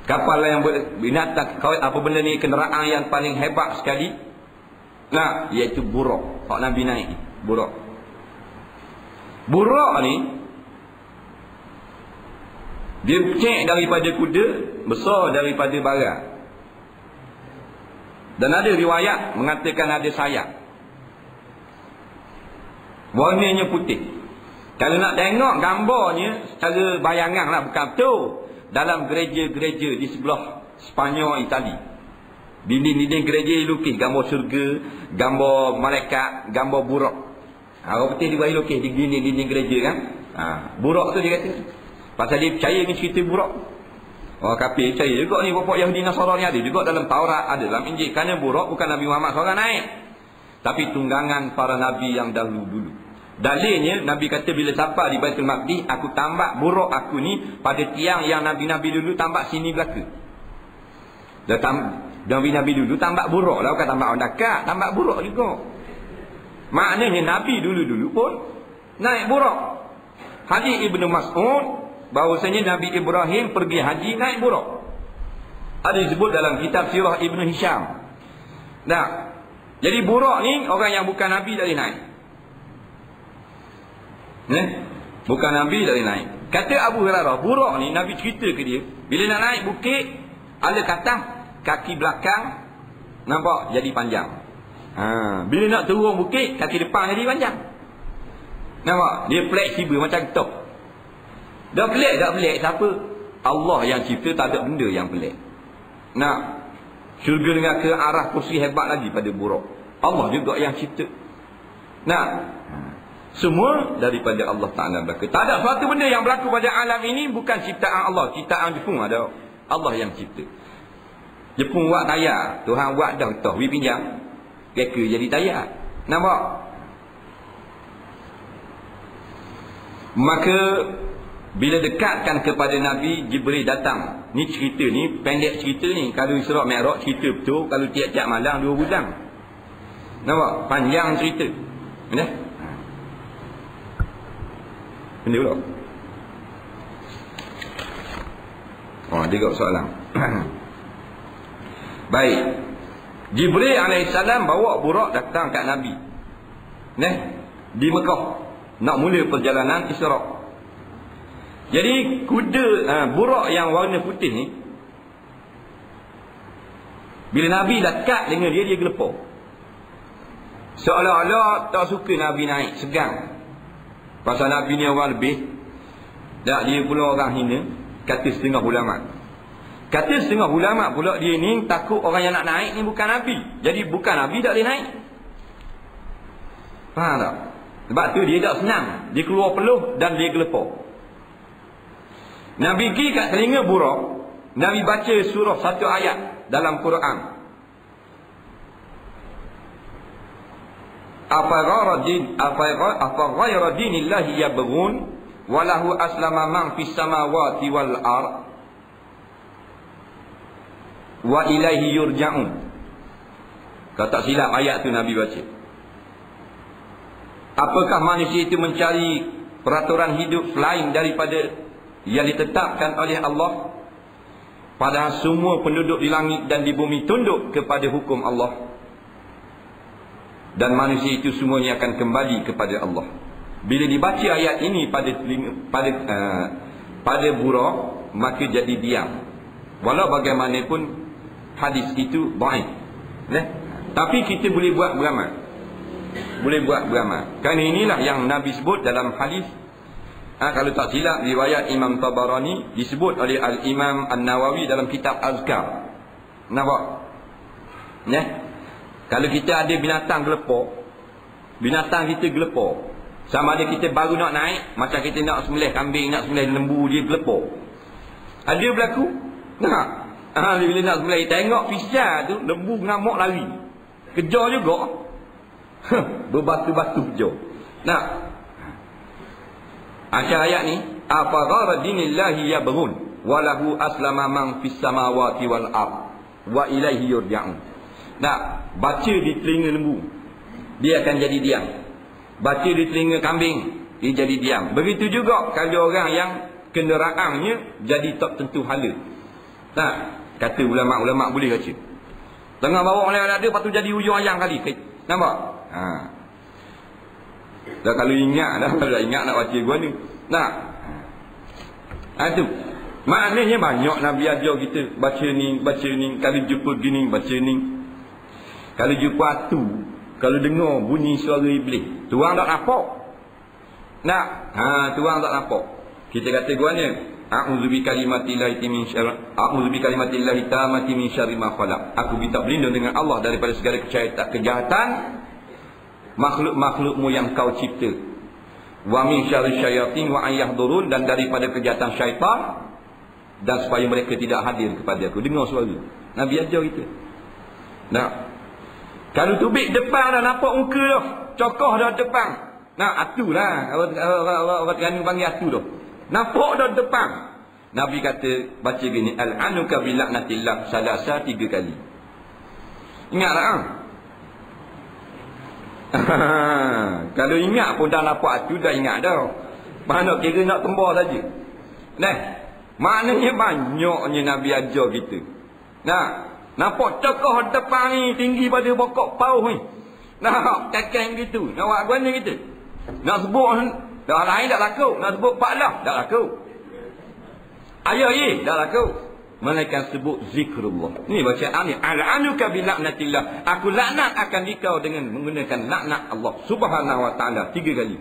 Kapal yang binatang apa benda ni, kenderaan yang paling hebat sekali. Iaitu buraq. Hak Nabi naik buraq. Buraq ni dia cek daripada kuda, besar daripada barang. Dan ada riwayat mengatakan ada sayap. Warnanya putih. Kalau nak tengok gambarnya secara bayangan lah, bukan betul. Dalam gereja-gereja di sebelah Sepanyol, Itali. Dinding-dinding gereja dilukis gambar syurga, gambar malaikat, gambar buraq. Orang putih dia lukis di dinding-dinding gereja kan. Buraq tu dia kata. Pasal dia percaya dengan cerita buraq. Orang kafir percaya juga ni pokok Yahudi Nasara ni ada juga dalam Taurat, ada dalam Injil. Kerana buruk bukan Nabi Muhammad SAW naik, tapi tunggangan para nabi yang dahulu. Dalilnya Nabi kata bila sampai di Baitul Maqdis, aku tambah buruk aku ni pada tiang yang nabi-nabi dulu tambah sini belaka. Nabi-nabi dulu tambah buruk lah, bukan tambah orang dekat, tambah buruk juga. Maknanya nabi dulu-dulu pun naik buruk. Hadis Ibnu Mas'ud bahawasanya Nabi Ibrahim pergi haji naik buruk. Ada disebut dalam kitab Sirah Ibnu Hisham. Nah, jadi buruk ni orang yang bukan Nabi dari naik. Bukan Nabi dari naik. Kata Abu Hurairah, buruk ni Nabi cerita ke dia, bila nak naik bukit, ada kata kaki belakang nampak jadi panjang. Bila nak turun bukit, kaki depan jadi panjang. Nampak? Dia fleksibel macam ketuk. Dah pelik tak pelik? Siapa? Allah yang cipta, tak ada benda yang pelik. Nah, syurga dengan ke arah kursi hebat lagi pada buruk. Allah juga yang cipta. Nah, semua daripada Allah Ta'ala berlaku. Tak ada suatu benda yang berlaku pada alam ini bukan ciptaan Allah. Ciptaan Jepun ada. Allah yang cipta. Jepun buat tayar, Tuhan buat dah toh we pinjam kereta jadi tayar. Nampak? Maka bila dekatkan kepada Nabi, Jibril datang. Ni cerita ni, pendek cerita ni. Kalau Isra' Mi'raj cerita betul, kalau tiap-tiap malam 2 bulan. Nampak? Panjang cerita. Mana? Benda pula. Oh, dia got soalan. Baik. Jibril AS bawa burak datang kat Nabi. Di Mekah. Nak mula perjalanan Isra'. Jadi kuda burak yang warna putih ni, bila Nabi dekat dengan dia gelepar. Seolah-olah tak suka Nabi naik, segang. Pasal Nabi ni orang lebih, tak, dia pula orang hina. Kata setengah ulama. Kata setengah ulama pula dia ni takut orang yang nak naik ni bukan Nabi. Jadi bukan Nabi tak boleh naik. Faham tak? Sebab tu dia tak senang. Dia keluar peluh dan dia gelepar. Nabi pergi kat telinga burak. Nabi baca surah satu ayat dalam Quran. Apa ghayra dinillahi yabghun walahu aslama man fis samawati wal ard wa ilaihi yurja'un. Kalau tak silap ayat tu Nabi baca. Apakah manusia itu mencari peraturan hidup selain daripada yang ditetapkan oleh Allah? Padahal semua penduduk di langit dan di bumi tunduk kepada hukum Allah. Dan manusia itu semuanya akan kembali kepada Allah. Bila dibaca ayat ini pada burak, maka jadi diam. Walau bagaimanapun hadis itu dhaif. Tapi kita boleh buat beramal. Boleh buat beramal. Kerana inilah yang Nabi sebut dalam hadis. Kalau tak silap riwayat Imam Tabarani disebut oleh Al-Imam An-Nawawi dalam kitab Azkar. Nampak? Kalau kita ada binatang gelepar, binatang kita gelepar, sama ada kita baru nak naik, macam kita nak sembelih kambing, nak sembelih lembu, dia gelepar. Ada berlaku? Bila nak sembelih, tengok pisah tu, lembu ngamuk lari, kejar juga. Berbatu-batu kejar. Asyar ayat ni, apa ghara dinillahi yabghun walahu aslama man fis samawati wal ard wa ilaihi yurja'un. Baca di telinga lembu, dia akan jadi diam. Baca di telinga kambing, dia jadi diam. Begitu juga kalau orang yang kenderaannya jadi tak tentu hala. Kata ulama-ulama boleh baca. Tengah bawa oleh ada, lepas tu jadi hujung ayam kali. Nampak? Dah kalau ingat nak baca gua ni. Itu maknanya banyak Nabi ajar kita baca ni, kalau jumpa gini baca ni. Kalau jumpa tu, kalau dengar bunyi suara iblis, tuang tak nampak. Tuang tak nampak. Kita kata gua ni, a'udzu bi kalimatillahi min syarri tammati min syarri ma khalaq. Aku minta berlindung dengan Allah daripada segala kejahatan makhluk-makhlukmu yang kau cipta. Wa min syarri syayatin wa an yahdurun, dan daripada kejahatan syaitan dan supaya mereka tidak hadir kepada aku. Dengar suara. Nabi ajar kita. Nah, kalau tubik depan dah nampak muka dah, cokoh dah depan. Nah, atulah orang Terengganu panggil atu dah. Nampak dah depan. Nabi kata baca gini, al-anuka bi laknatillah salasa 3 kali. Ingatlah. Kalau ingat pun dah nampak atu dah ingat dah. Mana kira nak tembak saja. Nah, maknanya banyaknya Nabi ajar kita. Nah, nampak cokoh depan ni tinggi pada pokok pauh ni. Nah, kakang gitu. Nak buat mana kita? Nak sebut dah lain tak laku. Nak sebut Pak Lah tak laku. Ayah ye tak laku. Mereka sebut zikrullah. Ni bacaan ni. Al-anuka bi laknatillah. Aku laknat akan dikau dengan menggunakan laknat Allah Subhanahu wa taala 3 kali.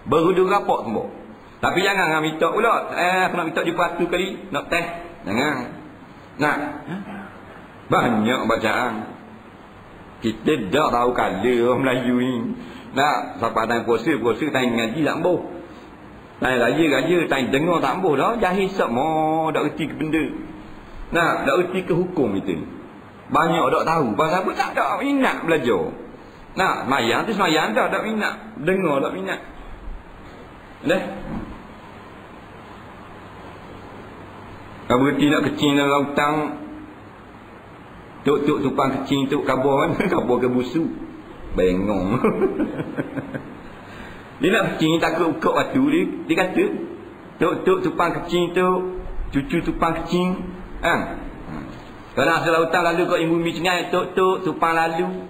Baru dia rapak semua. Tapi jangan nak minta pula. Aku nak minta jumpa 1 kali. Nak teh. Jangan. Nah. Banyak bacaan. Kita dah tahu kala orang Melayu ni. Nah, sampai time puasa time ngaji tak ambuh. Time raya time dengar tak ambuh dah. Jahil semua dak reti ke benda. Nah, dak reti ke hukum kita ni. Banyak dak tahu. Pasal apa tak dak minat belajar. Nah, mayang tu semayang dah tak minat. Dengar tak minat. Dah. Kau berhenti nak kecil dalam hutang. Tuk tukang kecil tuk kabur kan. Kabur ke busu. Bengong. Dia nak kecil takut ukuk batu dia. Dia kata. Tuk tukang kecil tu. Cucu tukang kecil. Kalau nak asal hutang lalu kau ibu mi cengai. Tuk tukang lalu.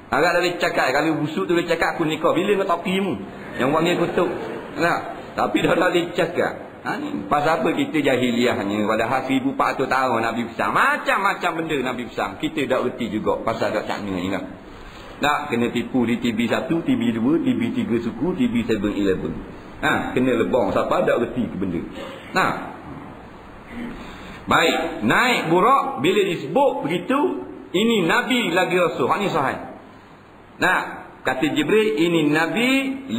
Agak dah cakap. Kalau busuk tu dia cakap aku nikah. Bila kau topi mu? Yang panggil kutuk. Nah, tapi dah dia cakap. Ni pasal apa kita jahiliahnya. Padahal 1400 tahun Nabi pesan. Macam-macam benda Nabi pesan. Kita dah erti juga pasal dah cakna ni kan. Tak kena tipu di TV1, TV2, TV3 suku, TV7-11. Kena lebong. Siapa dah erti ke benda. Nah. Baik. Naik burak. Bila disebut begitu. Ini Nabi lagi Rasul. Ini sahih. Nah. Kata Jibril, ini Nabi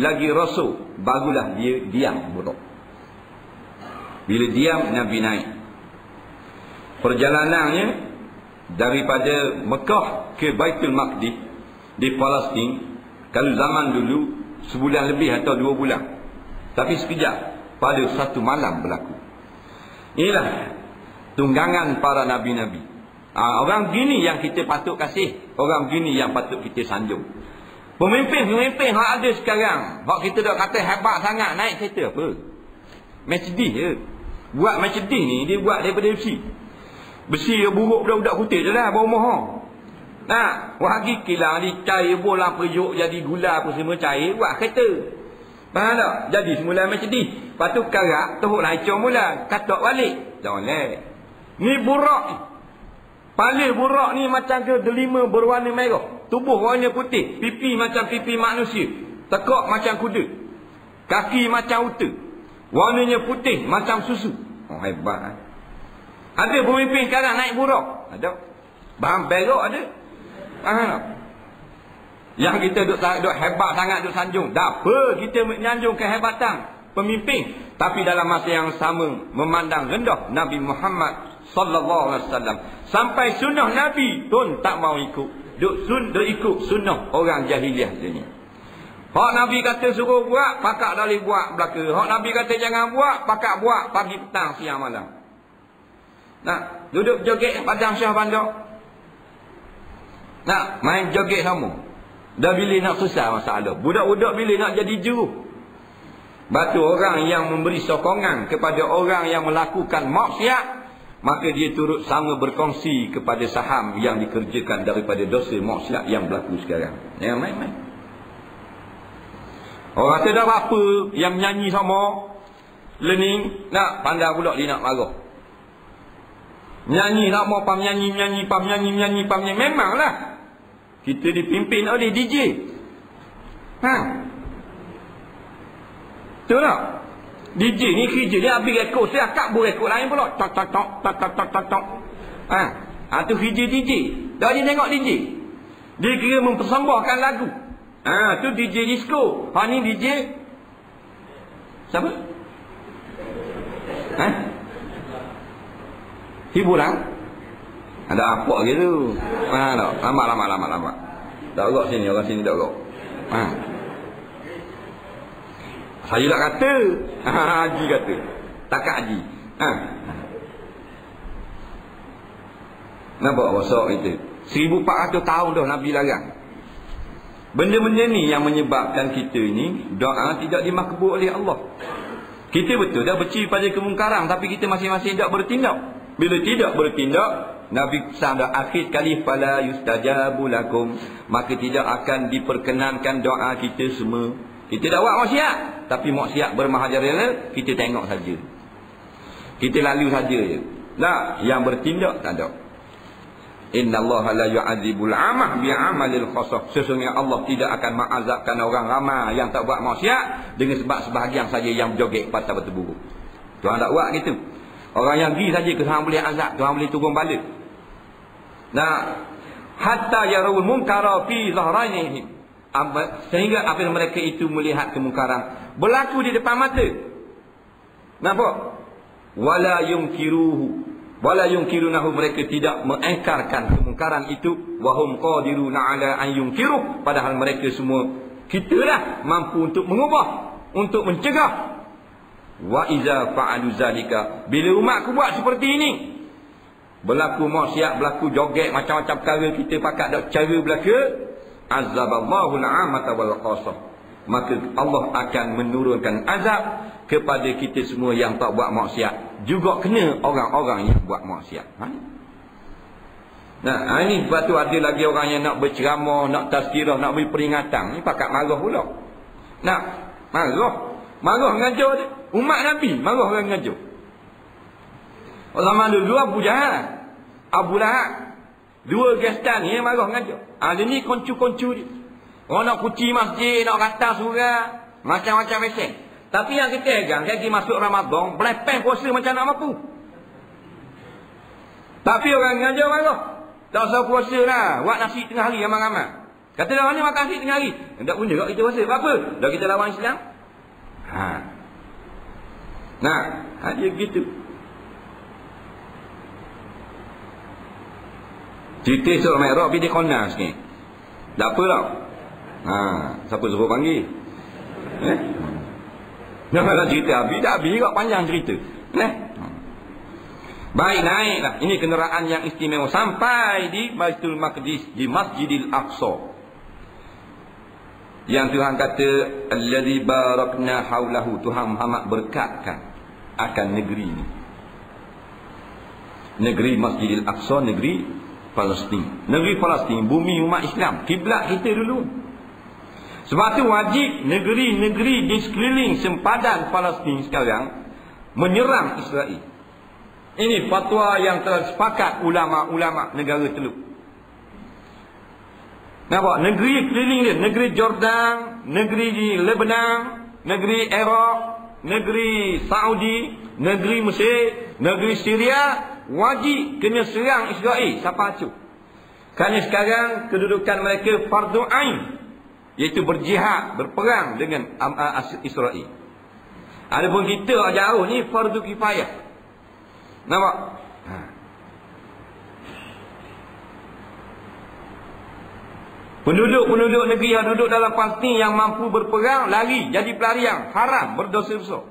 lagi Rasul. Bagulah dia diam burak. Bila diam, Nabi naik. Perjalanannya daripada Mekah ke Baitul Maqdis di Palestin. Kalau zaman dulu sebulan lebih atau 2 bulan. Tapi sekejap pada 1 malam berlaku. Inilah tunggangan para nabi-nabi. Orang gini yang kita patut kasih. Orang gini yang patut kita sanjung. Pemimpin yang ada sekarang, hak kita dah kata hebat sangat, naik kereta apa? Mercedes je. Buat Mercedes ni dia buat daripada besi. Besi dia buruk budak-budak kutip je lah, bawah mahal. Nah, wahagi kilang dicair bola periuk jadi gula apa semua cair buat kereta. Faham tak? Jadi semula Mercedes. Lepas tu karak teruk naik mula, katok balik. Jangan leh. Ni burak ni. Kepala burak ni macam ke delima berwarna merah. Tubuh warna putih. Pipi macam pipi manusia. Tekak macam kuda. Kaki macam unta. Warnanya putih macam susu. Oh, hebat. Ada pemimpin sekarang naik burak? Ada. Bahan berak ada. Yang kita duk hebat sangat duk sanjung. Tak apa kita menyanjung kehebatan pemimpin. Tapi dalam masa yang sama memandang rendah Nabi Muhammad sallallahu alaihi wasallam. Sampai sunnah Nabi pun tak mau ikut. Duk ikut sunnah orang jahiliah ni. Hak Nabi kata suruh buat, pakak dah boleh buat belaka. Hak Nabi kata jangan buat, pakak buat pagi petang siang malam. Nah, duduk joget padang Syah Bandar. Nah, main joget sama. Dah bila nak susah masalah. Budak-budak bila nak jadi juru. Batu orang yang memberi sokongan kepada orang yang melakukan maksiat, maka dia turut sama berkongsi kepada saham yang dikerjakan daripada dosa maksiat yang berlaku sekarang. Jangan main-main. Orang kata dah apa yang menyanyi sama learning, nak pandai pula dia nak marah. Menyanyi nak mau pam menyanyi. Memanglah. Kita dipimpin oleh DJ. Betul tak? DJ ni kerja dia habis rekod, saya akak buat rekod lain pula. Tok. Tu kerja DJ. Dah dia tengok DJ. Dia kira mempersembahkan lagu. Tu DJ disco. Ni DJ siapa? Hiburan. Ada apa gitu. Tak. Lama. Tak agak sini, orang sini tak agak. Saya tak kata. Haji kata. Takat haji. Nampak rosak itu. 1400 tahun dah Nabi larang. Benda-benda ni yang menyebabkan kita ni doa tidak dimakbul oleh Allah. Kita betul dah benci pada kemungkaran, tapi kita masing-masing tidak bertindak. Bila tidak bertindak, Nabi sabda akhir kali fala yustajabu lakum, maka tidak akan diperkenankan doa kita semua. Kita dah buat maksiat, tapi maksiat bermahajaran kita tengok saja. Kita lalu saja je. Nah, yang bertindak tak ada. Innallaha la yu'adzibul 'amah bi'amalil khasah. Sesungguhnya Allah tidak akan mengazabkan orang ramai yang tak buat maksiat dengan sebab sebahagian saja yang berjoget pada batu buruk. Tuhan tak buat gitu. Orang yang pergi saja ke Tuhan boleh azab, Tuhan boleh turun balik. Nah, hatta yarawul munkara fi zahranihim. Sehingga apabila mereka itu melihat kemungkaran berlaku di depan mata. Nampak? Wala yunkirunahu, mereka tidak mengingkarkan kemungkaran itu. Wahum qadiruna ala an yunkiruh, padahal mereka semua kitalah mampu untuk mengubah, untuk mencegah. Wa iza fa'alu zalika, bila umatku buat seperti ini, berlaku maksiat, berlaku joget, macam-macam perkara, kita pakat dak cara belaka, azaballahu al-'amata wal qasah, maka Allah akan menurunkan azab kepada kita semua yang tak buat maksiat, juga kena orang-orang yang buat maksiat. Nah, ini sebab tu ada lagi orang yang nak berceramah, nak tazkirah, nak beri peringatan, ni pakat marah pula. Nak marah mengajar dia. Umat Nabi marah orang mengajar. Zaman dulu Abu Jahal, Abu Lahab, dua gestan ni marah mengajar. Ada ni koncu-koncu dia. Orang nak kuci masjid, nak rata surah, macam-macam pesen. Tapi yang kita pegang, lagi masuk Ramadan, belepeng puasa macam nak mampu. Tapi orang mengajar marah. Tak usah puasa lah, buat nasi tengah hari ramai-ramai. Kata orang ni makan nasi tengah hari, tak punya kat kita puasa. Apa? Dah kita lawan Islam. Nah, dia gitu. Cerita Surah Mi'raj pergi di Qannas ni. Tak apa tau. Siapa suruh panggil? Janganlah cerita habis. Tak habis juga panjang cerita. Baik, naiklah. Ini kenderaan yang istimewa. Sampai di Baitul Maqdis, di Masjidil Aqsa. Yang Tuhan kata, Alladhi barakna haulahu, Tuhan Muhammad berkatkan akan negeri ini. Negeri Masjidil Aqsa, negeri Palestin. Negeri Palestin, bumi umat Islam, kiblat kita dulu. Sebab tu wajib negeri-negeri di sekeliling sempadan Palestin sekarang menyerang Israel. Ini fatwa yang telah sepakat ulama-ulama negara Teluk. Nampak? Negeri keliling dia, negeri Jordan, negeri di Lebanon, negeri Iraq, negeri Saudi, negeri Mesir, negeri Syria, wajib kena serang Israel siapa tu. Kerana sekarang kedudukan mereka fardu ain, iaitu berjihad, berperang dengan Israel. Adapun kita jauh ni fardu kifayah. Nampak? Penduduk-penduduk negeri yang duduk dalam Palestin yang mampu berperang, lari, jadi pelarian, haram, berdosa besar.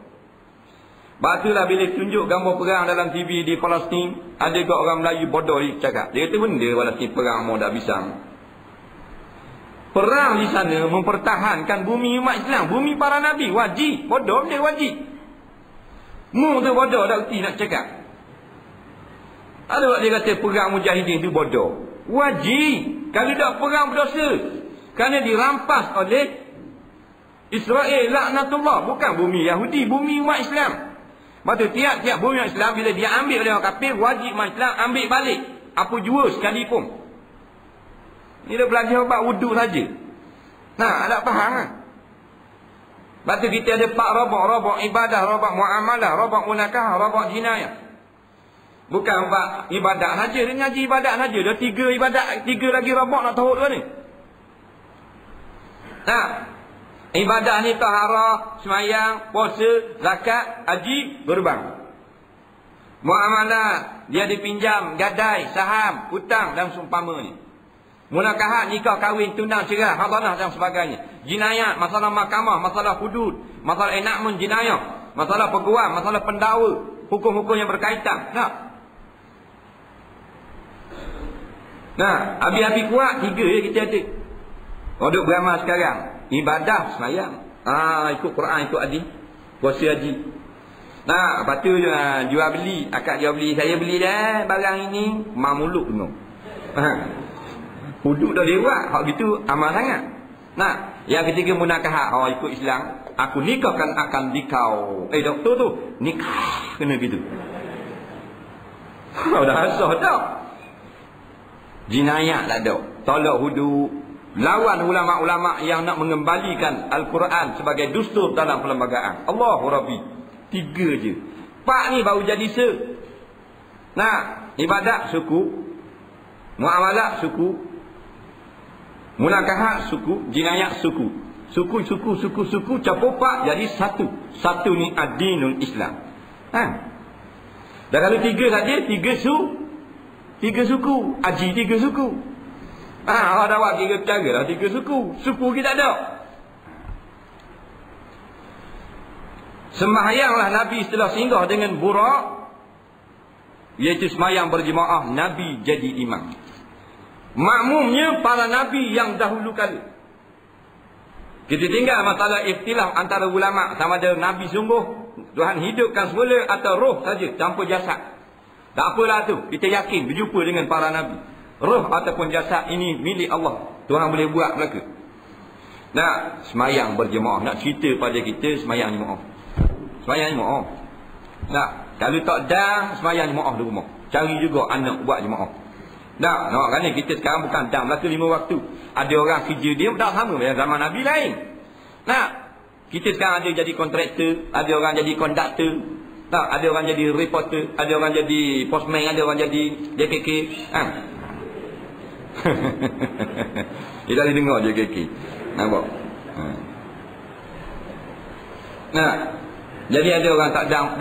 Batulah bila tunjuk gambar perang dalam TV di Palestin, ada juga orang Melayu bodoh cakap. Dia kata benda Palestin perang mau dah bisang. Perang di sana mempertahankan bumi umat Islam, bumi para Nabi, wajib. Bodoh dia wajib. Mu tu bodoh dah erti nak cakap. Ada orang dia kata perang mujahidin tu bodoh. Wajib. Kalau tak perang berdosa. Kerana dirampas oleh Israel laknatullah. Bukan bumi Yahudi, bumi umat Islam. Maksud tiap-tiap bumi umat Islam bila dia ambil oleh orang kafir, wajib umat Islam ambil balik. Apa jua sekalipun. Ni dah belajar bab wuduk saja. Nah, tak faham kan? Lepas tu kita ada 4 rabak. Rabak ibadah, rabak muamalah, rabak munakah, rabak jinayah. Bukan bab ibadat saja. Dia ngaji ibadat saja. Dah 3 ibadat, 3 lagi rabak nak tahu dua ni. Nah, ibadah ni taharah, semayang, puasa, zakat, haji, berbang. Muamalah, dia dipinjam, gadai, saham, hutang dan seumpamanya. Munakahat, nikah, kahwin, tunang, cerai, hadanah dan sebagainya. Jinayat, masalah mahkamah, masalah hudud, masalah enakmen jinayah, masalah peguam, masalah pendakwa, hukum-hukum yang berkaitan. Nah, habis-habis kuat, 3 je kita ada. Duduk beramal sekarang. Ibadah, semayang. Ikut Quran, ikut hadis. Puasa haji. Nah, lepas tu jual beli. Akak jual beli. Saya beli dah barang ini. Mamuluk tu. Hudud dah dia buat. Hak gitu amal sangat. Nah, yang ketiga munakahat. Ikut Islam. Aku nikahkan akan dikau. Doktor tu. Nikah. Kena gitu. Dah asah tak? Jinayat tak ada. Tolak hudud. Lawan ulama-ulama yang nak mengembalikan Al-Quran sebagai dustur dalam perlembagaan. Allahu Rabbi. 3 je. 4 ni baru jadi Nah, ibadat suku, muamalah suku, munakahat suku, jinayat suku. Suku campur 4 jadi satu. Satu ni ad-dinul Islam. Dan kalau 3 saja, 3 suku, haji 3 suku. Ada awak kira percaya lah 3 suku. Suku kita ada. Sembahyanglah Nabi setelah singgah dengan Burak, iaitu sembahyang berjemaah, Nabi jadi imam. Makmumnya para Nabi yang dahulu kali. Kita tinggal masalah ikhtilaf antara ulama sama ada Nabi sungguh Tuhan hidupkan semula atau roh saja campur jasad. Tak apalah tu, kita yakin berjumpa dengan para Nabi. Roh ataupun jasad ini milik Allah. Tuhan boleh buat belaka. Nah, sembahyang berjemaah. Nak cerita pada kita sembahyang jemaah. Sembahyang jemaah. Nah, kalau tak dang, sembahyang jemaah di rumah. Cari juga anak buat jemaah. Nah, nampak kan kita sekarang bukan dang belaka 5 waktu. Ada orang kerja dia tak sama dengan zaman Nabi lain. Nah, kita sekarang ada jadi kontraktor, ada orang jadi konduktor, tak, ada orang jadi reporter, ada orang jadi postman, ada orang jadi JKK. Dia dah dengar JKK. Nampak? Nah, jadi ada orang tak dang,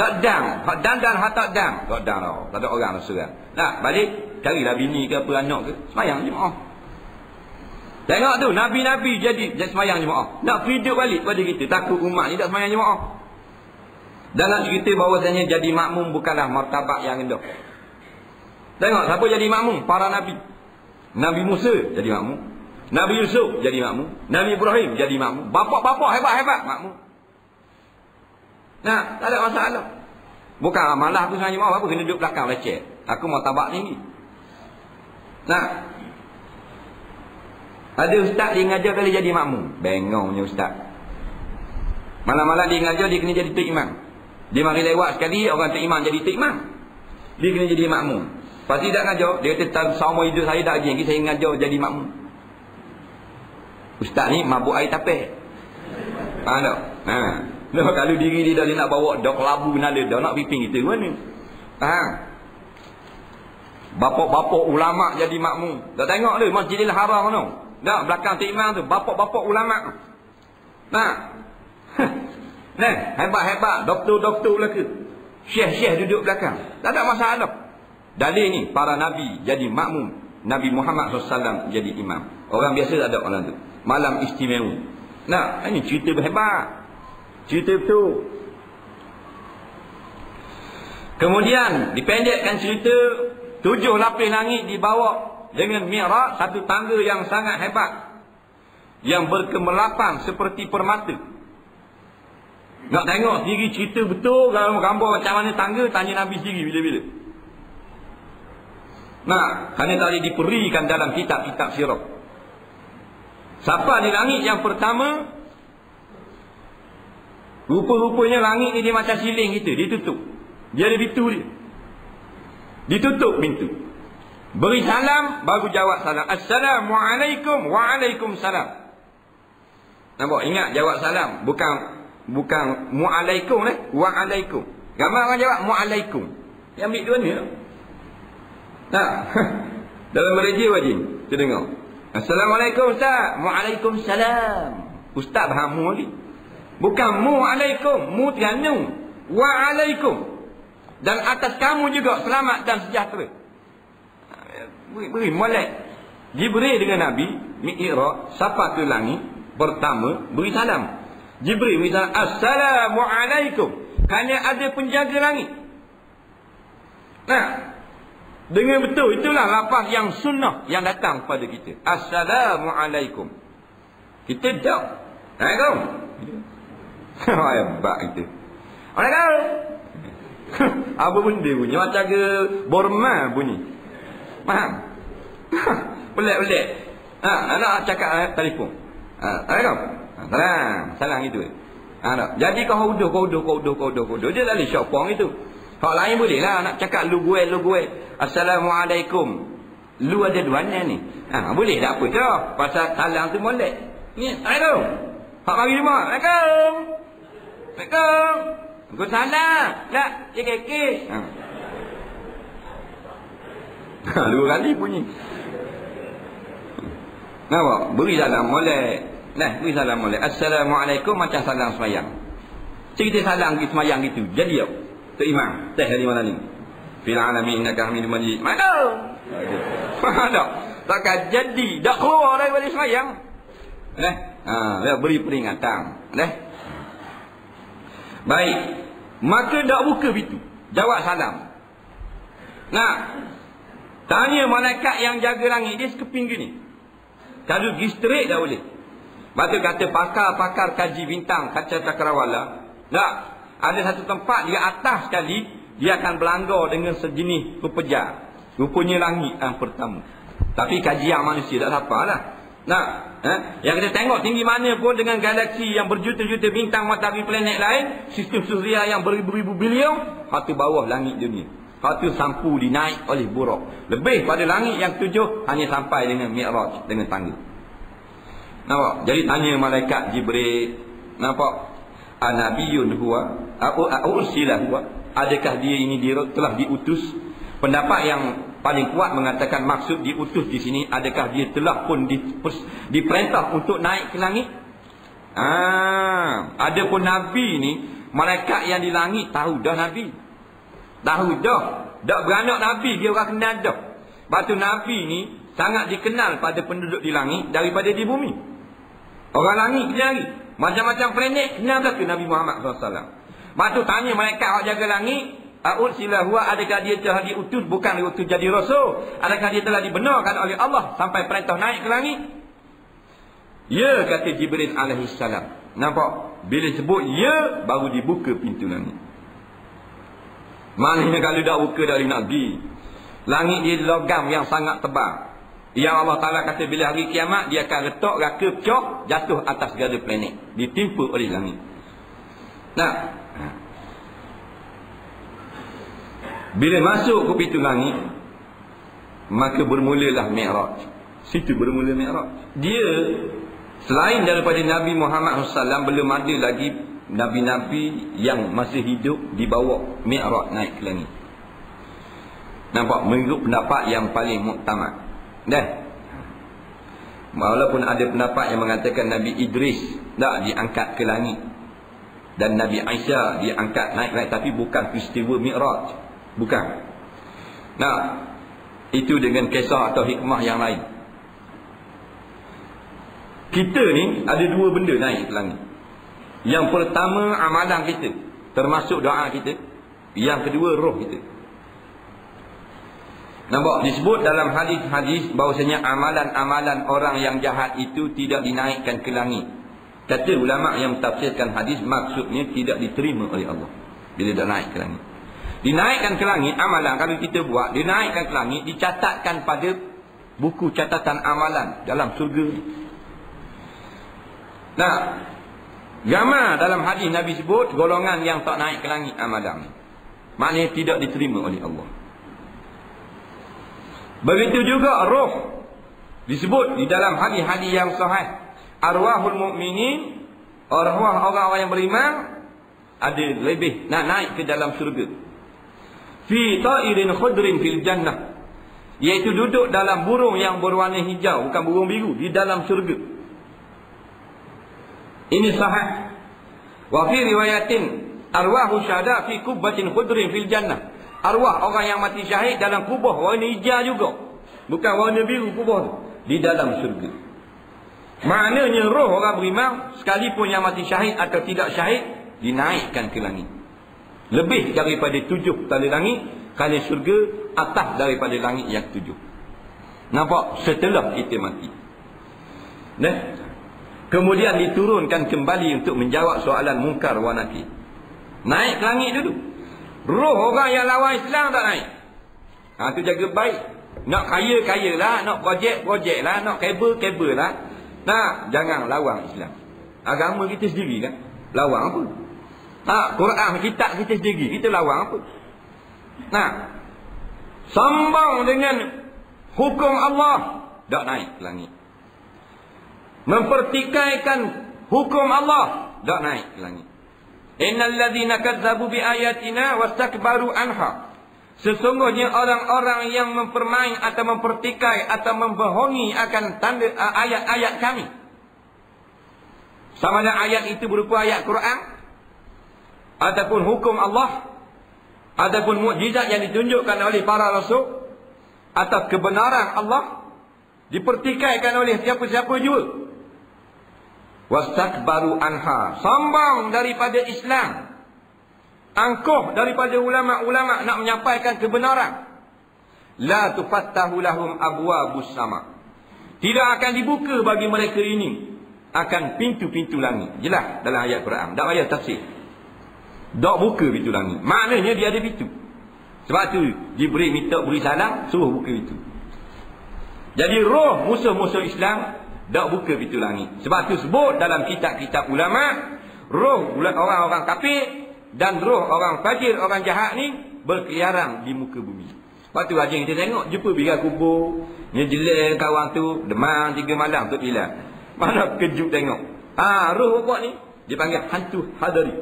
hak dan hak tak dang. Tak dang tau. Tak ada orang seorang. Nah, balik carilah bini ke apa anak ke, sembahyang jemaah. Tengok tu nabi-nabi jadi sembahyang jemaah. Nak hidup balik pada kita, takut umat ni tak sembahyang jemaah. Dan nak cerita bahawasanya jadi makmum bukanlah martabat yang rendah. Tengok siapa jadi makmum? Para nabi. Nabi Musa jadi makmum, Nabi Yusuf jadi makmum, Nabi Ibrahim jadi makmum. Bapak-bapak hebat-hebat makmum. Nah, tak ada masalah. Bukan malah aku sebenarnya mau apa kena duduk belakang leceh. Aku mau tabak tinggi. Nah, ada ustaz dia ngajar kali jadi makmum. Bengongnya ustaz. Malam-malam dia ngajar dia kena jadi tok imam. Dia mari lewat sekali orang tok imam jadi tok imam. Dia kena jadi makmum. Pasti tak ngajar, dia kata sama hidup saya tak lagi saya ngajar jadi makmum. Ustaz ni mabuk air tapis. Faham tak? Nah, kalau diri dia dah nak bawa dok labu nala dah nak piping kita mana? Faham? Bapak-bapak ulama jadi makmum. Dah tengok tu Masjidil Haram tu. Dah belakang tok imam tu bapak-bapak ulama. Nah. Nah, hebat-hebat doktor-doktor belaka. Syekh-syekh duduk belakang. Tak ada masalah. Dalil ni para nabi jadi makmum, Nabi Muhammad SAW jadi imam. Orang biasa tak ada orang tu. Malam istimewa. Nah, ini cerita hebat. Cerita betul. Kemudian dipendekkan cerita 7 lapis langit dibawa dengan mi'raj, satu tangga yang sangat hebat yang berkemelapan seperti permata. Nak tengok sendiri cerita betul kalau gambar macam mana tangga, tanya Nabi sendiri bila-bila. Nah, hanya tadi diperikan dalam kitab-kitab sirah. Siapa di langit yang pertama? Rupa-rupanya langit ni dia macam siling kita, ditutup. Dia ada pintu dia. Ditutup pintu. Beri salam, baru jawab salam. Assalamualaikum, waalaikumsalam. Nampak? Ingat jawab salam. Bukan mu'alaikum lah. Wa'alaikum. Ramai orang jawab mu'alaikum. Yang ambil dua ni lah. Nah, dalam mereja wajib. Kita dengar. Assalamualaikum Ustaz. Waalaikumsalam. Ustaz faham mu lagi. Bukan mu alaikum. Mu tianu. Waalaikum. dan atas kamu juga selamat dan sejahtera. Beri molek. Jibril dengan Nabi Mi'raj sampai ke langit pertama beri salam. Jibril beri salam, Assalamualaikum, kerana ada penjaga langit. Nah, dengan betul itulah lafaz yang sunnah yang datang kepada kita. Assalamualaikum. Kita tak. Assalamualaikum. Hebat kita. Assalamualaikum. Apa benda bunyi? Macam ke Borma bunyi. Faham? Pelik-pelik. Anak cakap telefon. Assalamualaikum. Salam itu. Jadi kau uduh. Dia tak boleh syokong itu. Hak lain boleh lah nak cakap lu gue. Assalamualaikum. Lu ada dua ni. Boleh tak apa tu. Pasal salam tu molek. Ni, Assalamualaikum. Hak mari rumah. Assalamualaikum. Assalamualaikum. Aku salam. Tak, kek. Dua kali bunyi. Nampak? Beri salam molek. Beri salam molek. Assalamualaikum macam salam semayang. Kita salam kita semayang gitu. Jadi tak? Tu imam, teh dari mana ni? Fil alamin innaka hamidum majid. Mana? Takkan jadi, dak keluar daripada sembahyang. Dia beri peringatan. Baik. Maka dak buka pintu. Jawab salam. Nah, tanya malaikat yang jaga langit dia sekeping gini. Kalau pergi straight dah boleh. Batu kata pakar-pakar kaji bintang kaca cakrawala. Tak. Ada satu tempat di atas sekali dia akan berlanggar dengan sejenis pepejar. Rupanya langit yang pertama. Tapi kajian manusia tak apa lah. Nah, yang kita tengok tinggi mana pun dengan galaksi yang berjuta-juta bintang matahari planet lain, sistem suria yang beribu-ribu bilion, satu bawah langit dunia. Satu sampu dinaik oleh buruk. Lebih pada langit yang tujuh hanya sampai dengan Mi'raj, dengan tangga. Nampak? Jadi tanya malaikat Jibril, nampak? Anabiyun huwa ursila huwa, adakah dia ini telah diutus? Pendapat yang paling kuat mengatakan maksud diutus di sini, adakah dia telah pun diperintah untuk naik ke langit? Adapun nabi ni, malaikat yang di langit tahu dah nabi. Tahu dah. Dak beranak nabi dia orang kenal dah. Batu nabi ni sangat dikenal pada penduduk di langit daripada di bumi. Orang langit dia lagi. Macam-macam planet kenal dah ke Nabi Muhammad SAW. Batu tanya malaikat yang jaga langit, Ursila huwa, adakah dia telah diutus? Bukan diutus jadi rasul. Adakah dia telah dibenarkan oleh Allah sampai perintah naik ke langit? Ya, kata Jibril alaihissalam. Nampak? Bila sebut ya, baru dibuka pintu langit. Maknanya kalau dah buka dari Nabi, langit dia logam yang sangat tebal. Yang Allah Ta'ala kata bila hari kiamat dia akan retak raka pecah jatuh atas segala planet, ditimpa oleh langit. Nah, bila masuk ke pintu langit, maka bermulalah Mi'raj. Situ bermula Mi'raj. Dia selain daripada Nabi Muhammad SAW, belum ada lagi Nabi-Nabi yang masih hidup dibawa Mi'raj naik ke langit. Nampak? Menurut pendapat yang paling muktamad. Walaupun ada pendapat yang mengatakan Nabi Idris tak diangkat ke langit dan Nabi Isa diangkat naik, tapi bukan peristiwa Mi'raj. Bukan. Nah, itu dengan kisah atau hikmah yang lain. Kita ni ada dua benda naik ke langit. Yang pertama amalan kita, termasuk doa kita. Yang kedua roh kita. Nampak? Disebut dalam hadis-hadis bahawasanya amalan-amalan orang yang jahat itu tidak dinaikkan ke langit. Kata ulama yang mentafsirkan hadis, maksudnya tidak diterima oleh Allah bila dah naik ke langit. Dinaikkan ke langit, amalan kalau kita buat, dinaikkan ke langit, dicatatkan pada buku catatan amalan dalam surga. Nah, gambar dalam hadis Nabi sebut golongan yang tak naik ke langit amalan, maknanya tidak diterima oleh Allah. Begitu juga roh disebut di dalam hadis-hadis yang sahih. Arwahul mukminin, arwah orang-orang yang beriman ada lebih nak naik ke dalam syurga. Fi ta'irin khudrin fil jannah, iaitu duduk dalam burung yang berwarna hijau, bukan burung biru, di dalam syurga. Ini sahih. Wa fi riwayatin Arwahu syahada fi kubbatin khudrin fil jannah. Arwah orang yang mati syahid dalam kubur warna hijau juga. Bukan warna biru kubur tu. Di dalam syurga. Maknanya roh orang beriman, sekalipun yang mati syahid atau tidak syahid, dinaikkan ke langit. Lebih daripada 7 tala langit, kali syurga atas daripada langit yang 7. Nampak? Setelah kita mati. Nah, kemudian diturunkan kembali untuk menjawab soalan mungkar wa nakir. Naik ke langit dulu. Roh orang yang lawan Islam tak naik. Tu jaga baik. Nak kaya lah, nak projek lah, nak kabel lah. Nah, jangan lawan Islam. Agama kita sendiri kan. Lawan apa? Quran kitab kita sendiri, kita lawan apa? Nah, sambang dengan hukum Allah, tak naik ke langit. Mempertikaikan hukum Allah, tak naik ke langit. Innal ladzina kadzdzabu bi ayatina wastakbaru anha. Sesungguhnya orang-orang yang mempermain atau mempertikai atau membohongi akan tanda ayat-ayat kami. Sama ada ayat itu berupa ayat Quran ataupun hukum Allah, ataupun mukjizat yang ditunjukkan oleh para rasul, atau kebenaran Allah dipertikaikan oleh siapa-siapa juga. Wastakbaru anha, sombong daripada Islam, angkuh daripada ulama-ulama nak menyampaikan kebenaran. La tufattahu lahum abwabus sama, tidak akan dibuka bagi mereka ini akan pintu-pintu langit. Jelas dalam ayat Quran, tak payah tafsir. Tak buka pintu langit, maknanya dia ada pintu. Sebab tu Jibril minta beri salam, suruh buka pintu. Jadi roh musuh-musuh Islam tak buka pintu langit. Sebab tu sebut dalam kitab-kitab ulama, roh orang-orang kafir dan roh orang fajir, orang jahat ni berkeliaran di muka bumi. Sebab tu rajin kita tengok, jumpa biar kubur, nyejeleng kawan tu, demam 3 malam tu hilang. Mana kejut tengok. Roh buat ni dia panggil hantu hadari.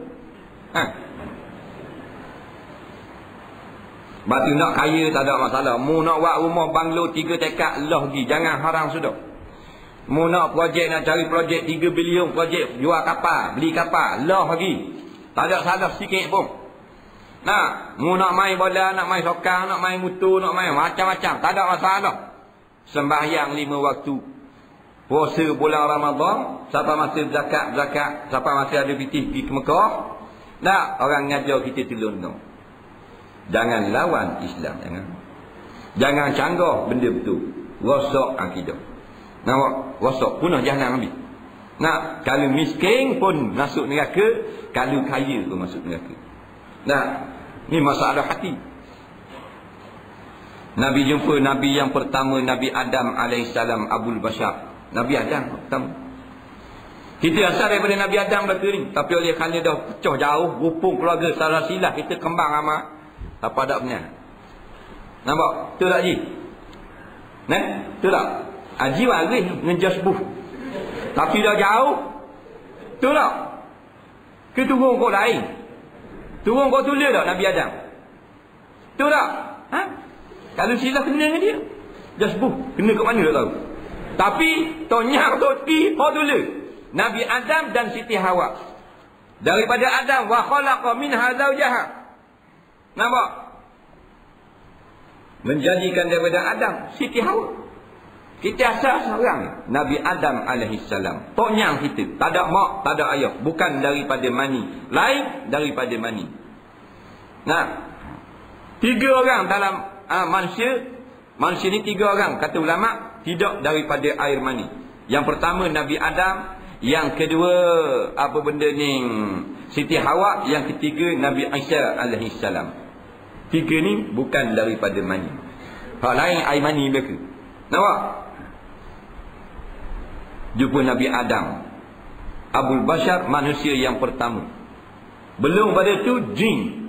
Batu nak kaya tak ada masalah. Mu nak buat rumah banglo 3 tekak Allah pergi, jangan haram sudah. Mu nak projek, nak cari projek 3 bilion projek, jual kapal, beli kapal, Allah pergi. Tak ada salah sikit pun. Nah, mu nak main bola, nak main sokang, nak main motor, nak main macam-macam, tak ada masalah. Sembahyang 5 waktu. Puasa bulan Ramadan, siapa masih zakat, siapa masih ada pitih pergi ke Mekah. Tak, orang ngajar kita tolong. Jangan lawan Islam, jangan canggah benda betul. Rosak akidah. Nampak? Rosak, punah jahanam habis. Nah, kalau miskin pun masuk neraka, kalau kaya pun masuk neraka. Nah, ni masalah hati. Nabi jumpa Nabi yang pertama, Nabi Adam alaihissalam, Abul Bashar. Nabi Adam pertama. Kita asal daripada Nabi Adam belaka ni, tapi oleh kerana dah pecah jauh, rupung keluarga salah silah, kita kembang amat. Apa tak benar? Nampak? Betul tak Haji? Betul tak? Haji waris ngejas buh. Tapi dah jauh. Betul tak? Ke turun kau lain? Turun kau tulis tak Nabi Adam? Betul tak? Kalau silah kena dengan dia, jas buh. Kena kat mana tak tahu. Tapi tonyak tu kau tulis Nabi Adam dan Siti Hawa. Daripada Adam, wa khalaqa minha zawjaha. Nampak? Menjadikan daripada Adam Siti Hawa. Kita asal seorang Nabi Adam alaihissalam. Toknyang kita, tak ada mak, tak ada ayah, bukan daripada mani, lain daripada mani. Nah, 3 orang dalam manusia ni 3 orang kata ulama, tidak daripada air mani. Yang pertama Nabi Adam, yang kedua apa benda ni Siti Hawa, yang ketiga Nabi Isa alaihissalam. 3 ni bukan daripada mani. Hak lain air mani mereka. Nampak? Jumpa Nabi Adam, Abul Bashar, manusia yang pertama. Belum pada tu jin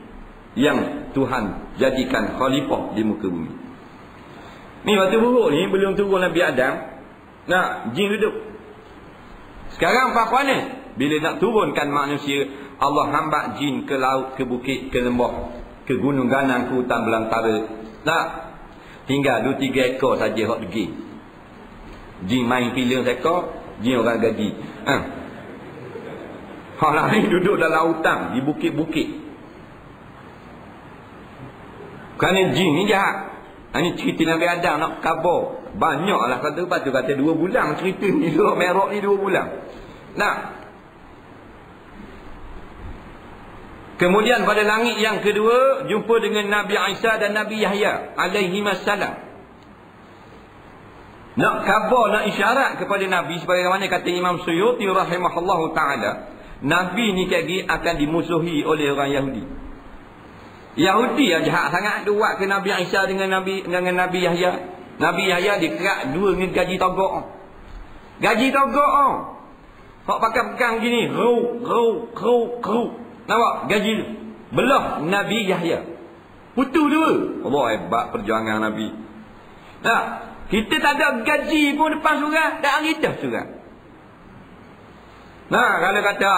yang Tuhan jadikan khalifah di muka bumi. Ni waktu buruk ni belum turun Nabi Adam, nak jin duduk. Sekarang apa ni? Bila nak turunkan manusia, Allah hambat jin ke laut, ke bukit, ke lembah, ke gunung ganang, ke hutan belantara. Tak, tinggal 2-3 ekor saja hak pergi. Jin main filem seekor, jin orang gaji. Hak lain duduk dalam hutan, di bukit-bukit. Kerana jin ni jahat. Ini cerita Nabi Adam nak khabar. Banyaklah kata, lepas tu kata 2 bulan cerita ni, surah Mi'raj ni 2 bulan. Nah. Kemudian pada langit yang kedua, jumpa dengan Nabi Isa dan Nabi Yahya alaihimassalam. Nak khabar, nak isyarat kepada Nabi, sebagaimana kata Imam Suyuti rahimahullahu ta'ala, Nabi ni kaki akan dimusuhi oleh orang Yahudi. Yahudi yang jahat sangat dia buat ke Nabi Isa dengan Nabi Yahya. Nabi Yahya dikerak 2 dengan gaji togok. Gaji togok. Hak pakai pegang gini, ru. Nampak gaji tu. Belah Nabi Yahya. Putus 2. Allah hebat perjuangan Nabi. Nah, kita tak ada gaji pun depan surah, dah hari dah surah. Nah, kalau kata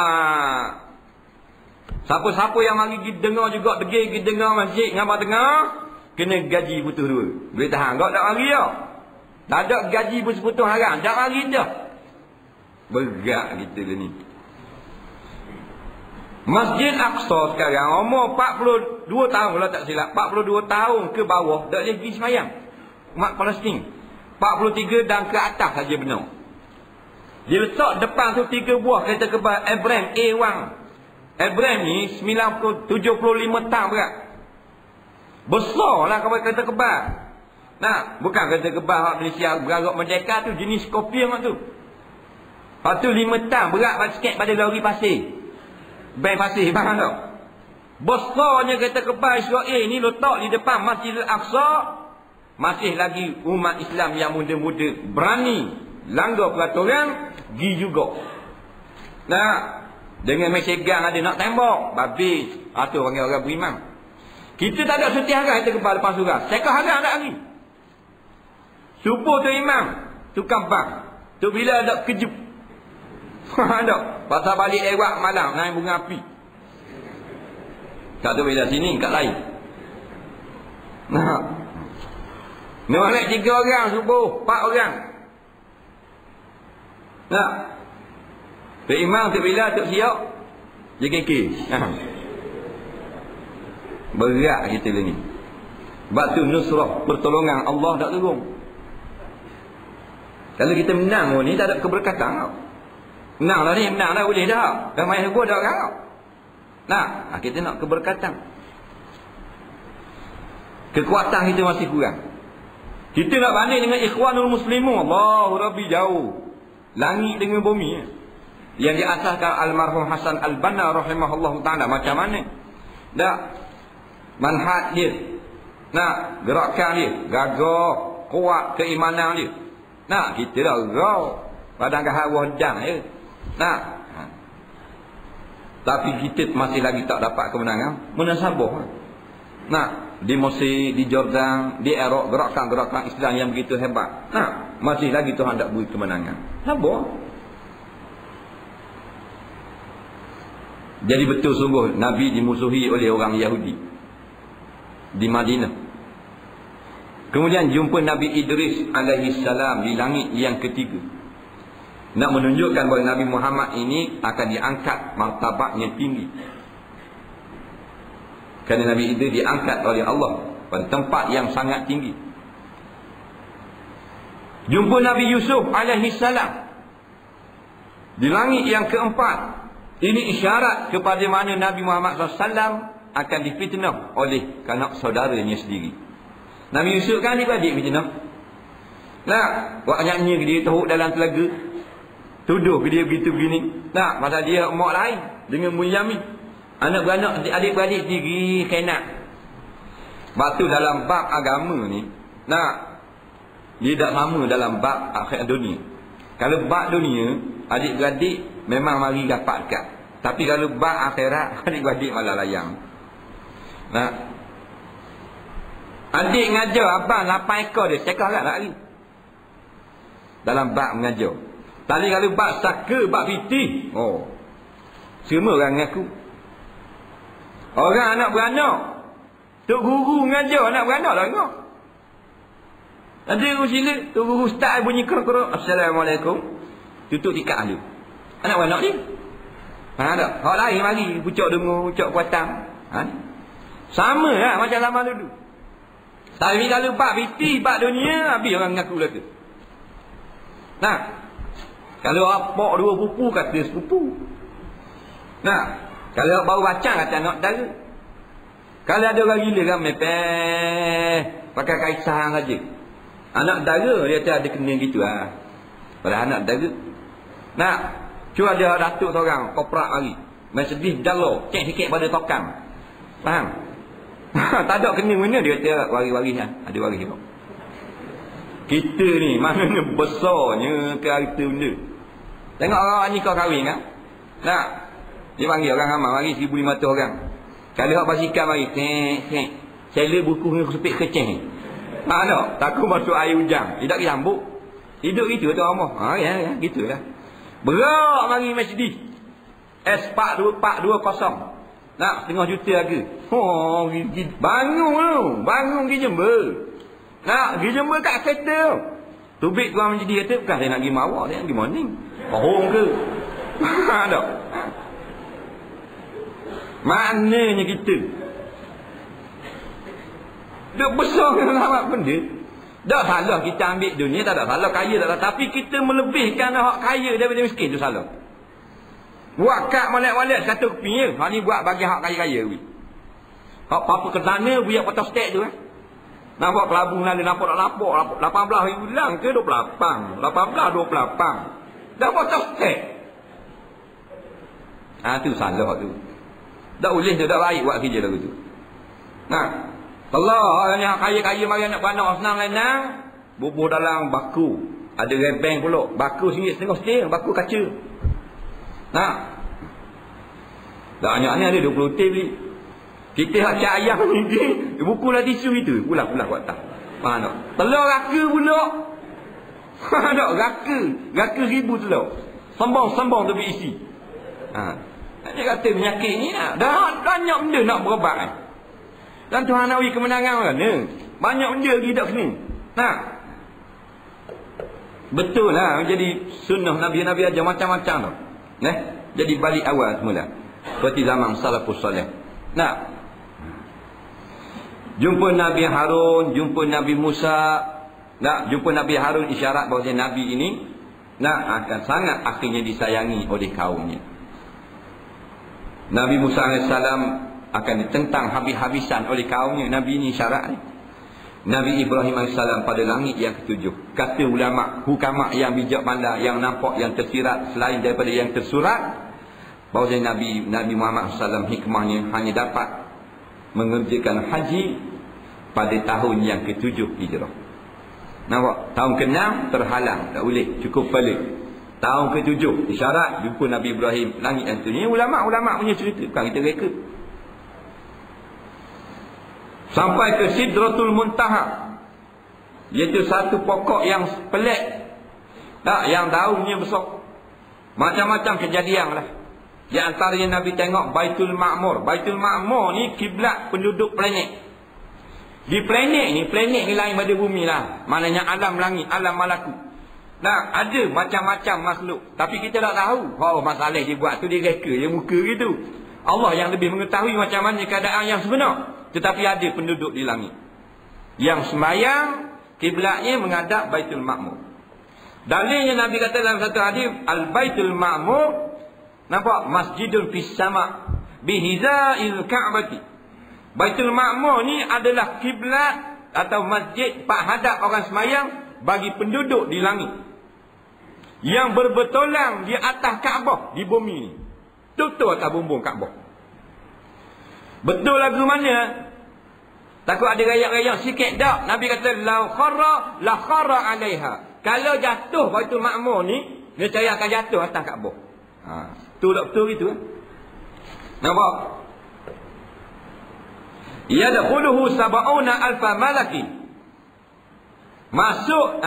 siapa-siapa yang mari pergi dengar juga, pergi dengar masjid ngapa dengar, kena gaji putus 2. Boleh tahan kau tak hari dah. Tak ada gaji pun seputus haram, dah hari dah. Berat kita ni. Masjid Aqsa sekarang umur 42 tahun kalau tak silap, 42 tahun ke bawah tak boleh pergi sembahyang. Umat Palestin 43 dan ke atas saja benar. Dia letak depan tu 3 buah kereta kebal Abrams A1. Abrams ni 75 tan berat. Besarlah kapal kereta kebal. Nah, bukan kereta kebal Malaysia beragak merdeka tu, jenis Scorpion tu. Lepas tu 5 tan berat sikit pada lori pasir. Ban pasir, faham tak? Besarnya kereta kebal Israel ni letak di depan Masjidil Aqsa. Masih lagi umat Islam yang muda-muda berani langgar peraturan, pergi juga. Nah, dengan mesegang ada nak tembak, babis. Tu panggil orang beriman. Kita tak ada setiap hari kita kebal depan surah. Sekal harang tak hari. Subuh tu imam, tukang bang. Tu bila ada kejut. Tak. Pasal balik lewat malam, naik bunga api. Tak tu bila sini, kat lain. Nah. Nak 3 orang subuh, 4 orang. Nah. Tu imam tu bila tu siap, JKK. Berat kita ni. Sebab tu nusrah, pertolongan Allah tak turun. Kalau kita menang ni tak ada keberkatan tau. Menang lah ni, menang dah boleh dah. Dah main gua dah kau. Nah, kita nak keberkatan. Kekuatan kita masih kurang. Kita nak banding dengan Ikhwanul Muslimun. Allahu Rabbi jauh. Langit dengan bumi. Yang diasaskan almarhum Hasan Al-Banna rahimahullahu ta'ala. Macam mana? Dah. Manhaj dia. Nah, gerakan dia. Gagah. Kuat keimanan dia. Nah, kita dah gagah. Padang keharuh dan je. Nah. Tapi kita masih lagi tak dapat kemenangan. Munasabah. Nah, di Mesir, di Jordan, di Iraq, gerakan-gerakan Islam yang begitu hebat. Nah, masih lagi Tuhan tak beri kemenangan. Sabar. Jadi betul sungguh Nabi dimusuhi oleh orang Yahudi di Madinah. Kemudian jumpa Nabi Idris alaihi salam di langit yang ketiga. Nak menunjukkan bahawa Nabi Muhammad ini akan diangkat martabatnya tinggi. Kerana Nabi Idris diangkat oleh Allah pada tempat yang sangat tinggi. Jumpa Nabi Yusuf alaihi salam di langit yang keempat. Ini isyarat kepada mana Nabi Muhammad SAW akan difitnah oleh kanak saudaranya sendiri. Nabi Yusuf kan adik-adik fitnah. Nah, buat nyanyi dia teruk dalam telaga. Tuduh dia begitu begini. Nah, pasal dia mak lain dengan Bunyamin. Anak-beranak adik-beradik sendiri kena. Batu dalam bab agama ni, nah, dia tak sama dalam bab akhirat dunia. Kalau bab dunia, adik-beradik memang mari dapat dekat. Tapi kalau bab akhirat, adik-beradik malah layang. Nah, adik ngajar abang 8 ekor dia, cekah tak lagi. Dalam bab mengajar. Tadi kalau bab saka, bab fitih, oh, semua orang mengaku. Orang anak beranak, tok guru mengajar anak beranak lah tengok. Nanti guru sila, tok guru start bunyi kerok-kerok, Assalamualaikum. Tutup tikat dulu. Anak beranak dia. Tak? Hak lain mari pucuk dengu, pucuk kuatang. Sama lah macam zaman dulu. Tapi kalau bab fiti, bab dunia, habis orang mengaku lah tu. Nah, kalau apa dua pupu kata sepupu. Nah, kalau baru baca kata anak dara. Kalau ada orang gila kan mepeh, pakai kaisang saja. Anak dara dia tak ada kena gitu ah. Pada anak dara. Nah, cuma ada datuk seorang koprak lagi. Mercedes jalo, cek sikit pada tokang. Faham? Tak ada kena mana dia kata waris-waris lah. Ada waris juga. Kita ni maknanya besarnya ke harta benda. Tengok orang ni kau kahwin kan? Nah, dia panggil orang ramai mari 1,500 orang. Kalau hak basikal mari tek. Sela buku ni sepik keceng. Mana? Takut masuk air hujan. Tidak disambut. Hidup gitu tu Allah. Ya, gitulah. Berak mari Mercedes. S420. Nak setengah juta harga. Bangun tu. Bangun pergi Jember. Nak pergi Jember kat kereta. Tubik tuan Mercedes kata, bukan saya nak pergi Mawar, saya nak pergi Morning. Bohong ke? Tak. Maknanya kita dah besar dengan awak benda. Tak salah kita ambil dunia, tak ada salah kaya tak ada. Tapi kita melebihkan hak kaya daripada miskin tu salah. Buat kad malak-malak kata keping. Hak ni buat bagi hak kaya-kaya. Hak apa kedana buat potong stek tu. Nampak kelabu lalu nampak tak lapuk. 18 hilang ke 28. 18, 28. Dah potong stek. Tu salah tu. Tak boleh tu, tak baik buat kerja lagu tu. Nah, kalau yang kaya-kaya mari nak beranak senang-senang, bubuh dalam baku. Ada rebeng pula. Baku RM1.50, baku kaca. Nah. Banyak ni ada 20 tip ni. Kita hak cak ayam ni, buku lah tisu itu. Pulang buat tak. Faham tak? Telur raka pula. Faham tak? Raka 1,000 telur. Sembang tu isi. Dia kata penyakit ni dah banyak benda nak berobat kan. Dan Tuhan nak bagi kemenangan mana? Banyak benda lagi tak kena. Nah. Betul lah menjadi sunnah Nabi-Nabi ajar macam-macam tu. Jadi balik awal semula. Seperti zaman salafus salih. Nah. Jumpa Nabi Harun, jumpa Nabi Musa. Nah, jumpa Nabi Harun isyarat bahawa Nabi ini akan sangat akhirnya disayangi oleh kaumnya. Nabi Musa AS akan ditentang habis-habisan oleh kaumnya. Nabi ini syarat ni. Nabi Ibrahim AS pada langit yang ke-7. Kata ulama, hukama yang bijak pandai, yang nampak, yang tersirat selain daripada yang tersurat, bahawa Nabi Muhammad SAW hikmahnya hanya dapat mengerjakan haji pada tahun yang ke-7 Hijrah. Nampak? Tahun ke-6 terhalang, tak boleh, cukup balik. Tahun ke-7 isyarat jumpa Nabi Ibrahim langit yang tu. Ini ulama-ulama punya cerita, bukan kita reka. Sampai ke Sidratul Muntaha, iaitu satu pokok yang pelik, yang daunnya besar. Macam-macam kejadian lah. Di antaranya Nabi tengok Baitul Ma'mur. Baitul Ma'mur ni kiblat penduduk planet. Di planet ni lain pada bumi lah. Maknanya alam langit, alam malaku. Ada macam-macam makhluk. Tapi kita tak tahu. Masalah dia buat tu dia reka, dia muka gitu. Allah yang lebih mengetahui macam mana keadaan yang sebenar. Tetapi ada penduduk di langit yang sembahyang kiblatnya menghadap Baitul Ma'mur. Dalilnya Nabi kata dalam satu hadis, Al-Baitul Ma'mur, nampak, masjidun fis sama' bihizail Ka'bati. Baitul Ma'mur ni adalah kiblat atau masjid pak hadap orang sembahyang bagi penduduk di langit yang berbetulan di atas Kaabah di bumi ni. Betul atas bumbung Kaabah. Betul lagu mana? Takut ada rayak-rayak sikit tak? Nabi kata la kharra 'alaiha. Kalau jatuh Baitul Ma'mur ni, nescaya akan jatuh atas Kaabah. Tu tak betul gitu kan? Nampak? Yadkhuluhu 70,000 malakin. Masuk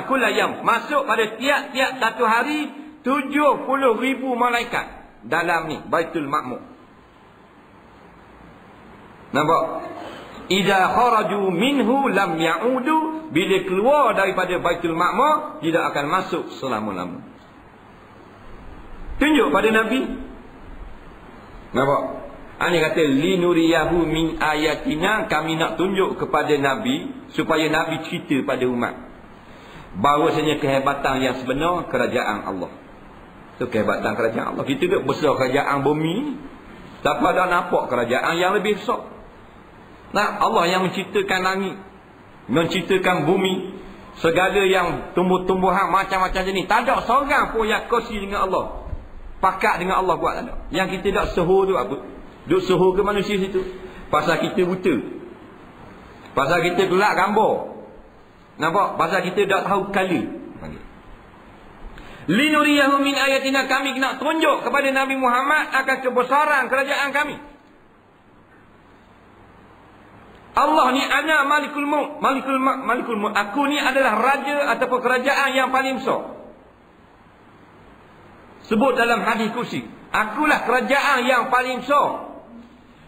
kulayam, masuk pada tiap-tiap satu hari 70,000 malaikat dalam ni Baitul Ma'mur. Nampak? Idza kharaju minhu lam ya'udu, bila keluar daripada Baitul Ma'mur tidak akan masuk selama-lamanya. Tunjuk pada Nabi Nampak? Ini kata linuriyahu min ayatina, kami nak tunjuk kepada Nabi supaya Nabi cerita pada umat bahawasanya kehebatan yang sebenar kerajaan Allah. Itu kehebatan kerajaan Allah. Kita duduk besar kerajaan bumi, tapi ada nampak kerajaan yang lebih besar. Nah, Allah yang menciptakan langit, menciptakan bumi, segala yang tumbuh-tumbuhan macam-macam jenis. Tak ada seorang pun yang kongsi dengan Allah, pakat dengan Allah buat tak ada. Yang kita tak suhu tu apa? Duk suhu ke manusia situ. Pasal kita buta, pasal kita gelap gambar. Nampak? Pasal kita tak tahu kala. Linuriyahu min ayatina, kami nak tunjuk kepada Nabi Muhammad akan kebesaran kerajaan kami. Allah ni ana malikul mulk, malikul mulk. Aku ni adalah raja ataupun kerajaan yang paling besar. Sebut dalam hadis kursi, akulah kerajaan yang paling besar.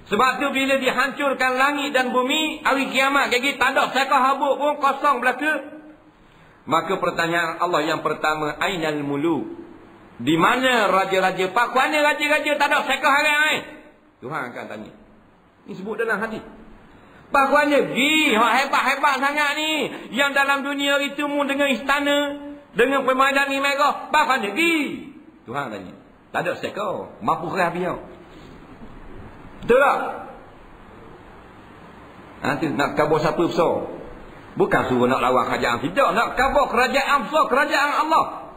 Sebab tu bila dihancurkan langit dan bumi, hari kiamat kayak gitu, tak ada sekah habuk pun, kosong belaka. Maka pertanyaan Allah yang pertama, ainal muluk? Di mana raja-raja? Pak, mana raja-raja tak ada sekah hari? Tuhan akan tanya. Ini sebut dalam hadis. Pak, mana? Gi, hebat-hebat sangat ni. Yang dalam dunia itu mu dengan istana, dengan permadani merah. Pak, mana? Gi. Tuhan tanya. Tak ada sekah. Mampu kerah biar. Betul tak? Nanti nak kabur siapa besar? Bukan suruh nak lawan kerajaan. Tidak. Nak kabur kerajaan besar. Kerajaan Allah.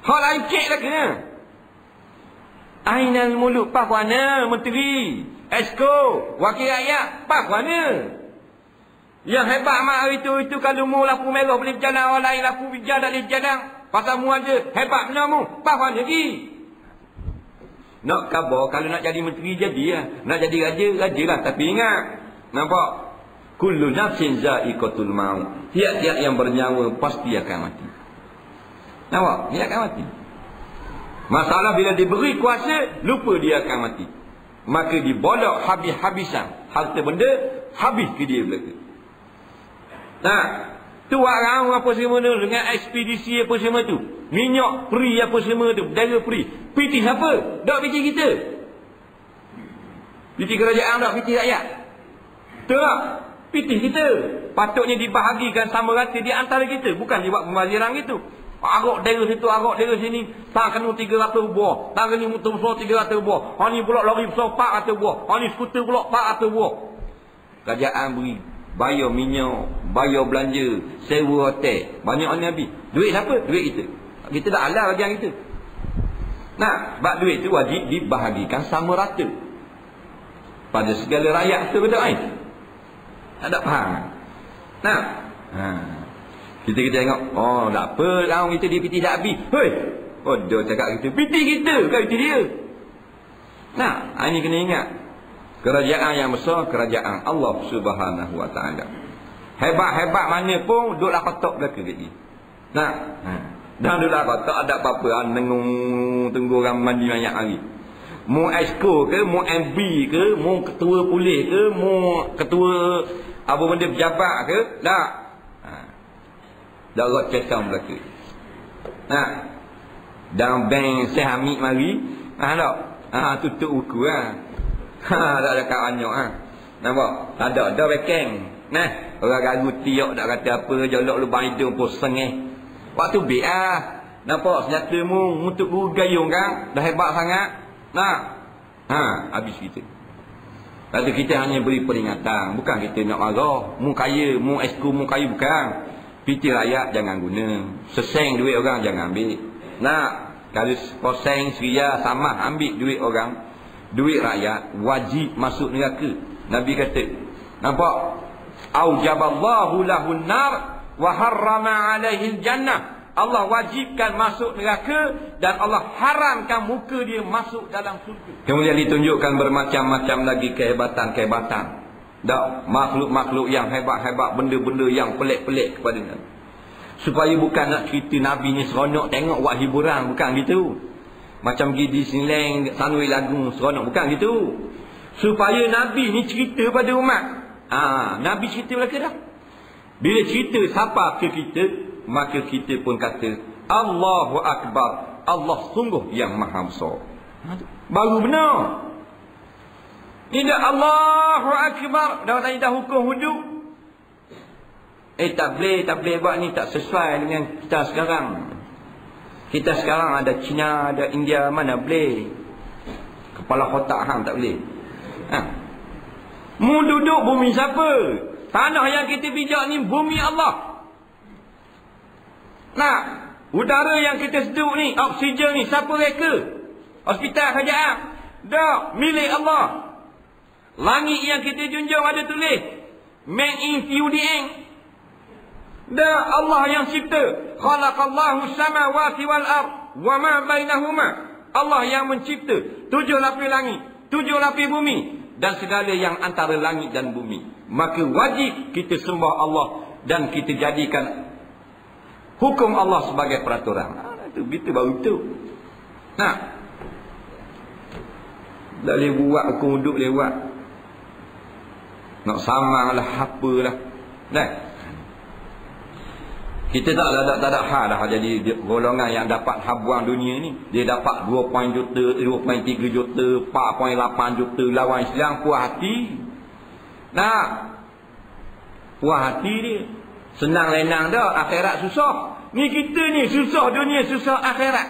Hal lain cek lagi ni. Ainal muluk. Pak mana? Menteri, Esko, wakil rakyat. Pak mana? Yang hebat mak hari itu kalau mu lapu merah boleh berjalan, orang lain lapu berjalan tak boleh berjalan. Pasal mu aja hebat benar mu. Pak mana lagi? Nak khabar, kalau nak jadi menteri jadi lah. Nak jadi raja, raja lah. Tapi ingat, nampak? Kullu nafsin za'iqatul maut. Tiap-tiap yang bernyawa pasti akan mati. Nampak? Dia akan mati. Masalah bila diberi kuasa, lupa dia akan mati. Maka dibolak habis-habisan. Harta benda, habis ke dia belaka. Nah, tu orang apa semua tu, dengan ekspedisi apa semua tu. Minyak peri apa semua tu, bendera peri. Piti siapa? Tak piti kita. Piti kerajaan tak, piti rakyat. Betul tak? Piti kita. Patutnya dibahagikan sama rata di antara kita. Bukan dibuat pembaziran gitu. Agak daerah situ, agak daerah sini. Tak kena 300 buah. Tak kena motor besar 300 buah. Ni pula lori besar 400 buah. Ni skuter pula 400 buah. Kerajaan beri. Bayar minyak, bayar belanja, sewa hotel. Banyak ni habis. Duit siapa? Duit kita. Kita dah halal bagi yang kita. Nah, sebab duit tu wajib dibahagikan sama rata pada segala rakyat. Betul kan? Tak ada faham. Nah, kita tengok, oh tak apa lah kita dia piti tak habis. Hei, oh dia cakap kita piti kita, bukan piti dia. Nah, ini kena ingat. Kerajaan yang besar, kerajaan Allah Subhanahu Wa Taala. Hebat-hebat mana pun duduklah kotak belaka kat dia. Nah, dah duduklah kotak, ada apa-apa nengung tunggu orang mandi banyak hari. Mu esko ke, mu MB ke, mu ketua polis ke, mu ketua apa benda pejabat ke, tak. Darat cekam belaka. Nah, dan bank Syekh mari, tak. Tutup buku lah. Tak ada kawannya nampak? Tak ada backing. Nah, orang ragu tiok tak kata apa, jolok lubang hidung pun sengih. Waktu baik nampak senjata mu untuk guru gayung kan? Dah hebat sangat. Nah. Habis kita. Lalu kita hanya beri peringatan, bukan kita nak marah. Mu kaya, mu esko, mu kaya bukan. Piti rakyat jangan guna. Seseng duit orang jangan ambil. Nah, kalau koseng seria sama ambil duit orang, duit rakyat wajib masuk neraka. Nabi kata, nampak? Aujaballahu lahun nar wa harrama alaihi jannah. Allah wajibkan masuk neraka dan Allah haramkan muka dia masuk dalam surga. Kemudian ditunjukkan bermacam-macam lagi kehebatan-kehebatan. Tak, makhluk-makhluk yang hebat-hebat, benda-benda yang pelik-pelik kepada Nabi. Supaya bukan nak cerita Nabi ni seronok tengok buat hiburan, bukan gitu. Macam pergi di Sinleng, Sanui lagu seronok, bukan gitu. Supaya Nabi ni cerita pada umat. Nabi cerita belaka dah. Bila cerita siapa ke kita, maka kita pun kata Allahu Akbar, Allah sungguh yang maha besar. Baru benar. Tidak Allahu Akbar. Dah hukum hudud. Tak boleh buat ni, tak sesuai dengan kita sekarang. Kita sekarang ada Cina, ada India, mana boleh. Kepala kotak hang tak boleh. Mu duduk bumi siapa? Tanah yang kita pijak ni bumi Allah. Nah, udara yang kita seduh ni, oksigen ni, siapa reka? Hospital kerajaan. Dah, milik Allah. Langit yang kita junjung ada tulis made in UDN. Dah, Allah yang cipta. Khalaqallahu samawati wal ard wa ma bainahuma. Allah yang mencipta 7 lapis langit, 7 lapis bumi dan segala yang antara langit dan bumi. Maka wajib kita sembah Allah dan kita jadikan hukum Allah sebagai peraturan. Itu betul baru itu. Nah, tak boleh buat hukum duduk lewat. Nak samang lah, apalah. Nah, kita tak ada hal dah jadi golongan yang dapat habuang dunia ni. Dia dapat 2 juta, 2.3 juta, 4.8 juta lawan Islam, puas hati. Nah, puas hati dia. Senang lenang dah, akhirat susah. Ni kita ni susah dunia, susah akhirat.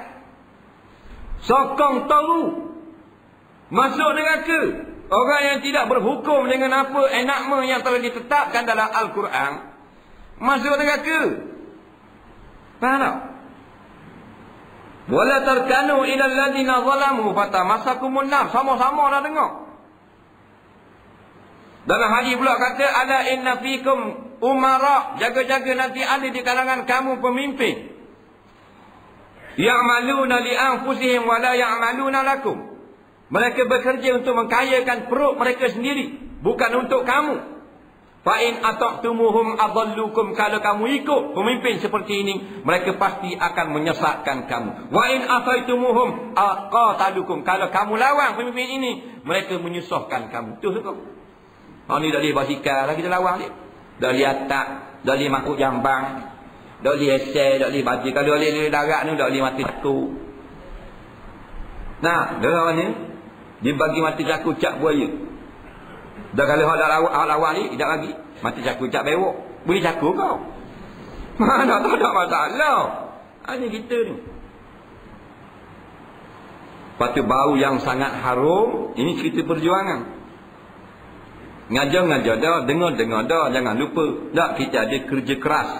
Sokong tahu masuk neraka. Orang yang tidak berhukum dengan apa enakma yang telah ditetapkan dalam Al-Quran masuk neraka. Faham tak? Wala tarkanu ila alladhina zalamu fatamasakumun nar. Sama-sama dah dengar. Dalam hadis pula kata ala inna fikum umara, jaga-jaga nanti ada di kalangan kamu pemimpin. Ya'maluna li anfusihim wa la ya'maluna lakum. Mereka bekerja untuk mengkayakan perut mereka sendiri, bukan untuk kamu. Fa in ata'tumuhum adallukum, kalau kamu ikut pemimpin seperti ini, mereka pasti akan menyesatkan kamu. Wa in asaitumuhum aqatalukum, kalau kamu lawan pemimpin ini, mereka menyusahkan kamu. Tu hukum. Ni dah boleh basikal lah kita lawan dia. Dah boleh atak, dah boleh makuk jambang, dah boleh esel, dah boleh baju. Kalau boleh darat ni, dah boleh mati caku. Nah, dengar ni, dia bagi mati caku cap buaya. Dah kalau hak lawan ni, tidak lagi. Mati caku cap bewok. Boleh caku kau. Mana tak ada masalah. Hanya kita ni. Lepas tu bau yang sangat harum, ini cerita perjuangan. Ngajar dah, dengar dah, jangan lupa. Tak, kita ada kerja keras.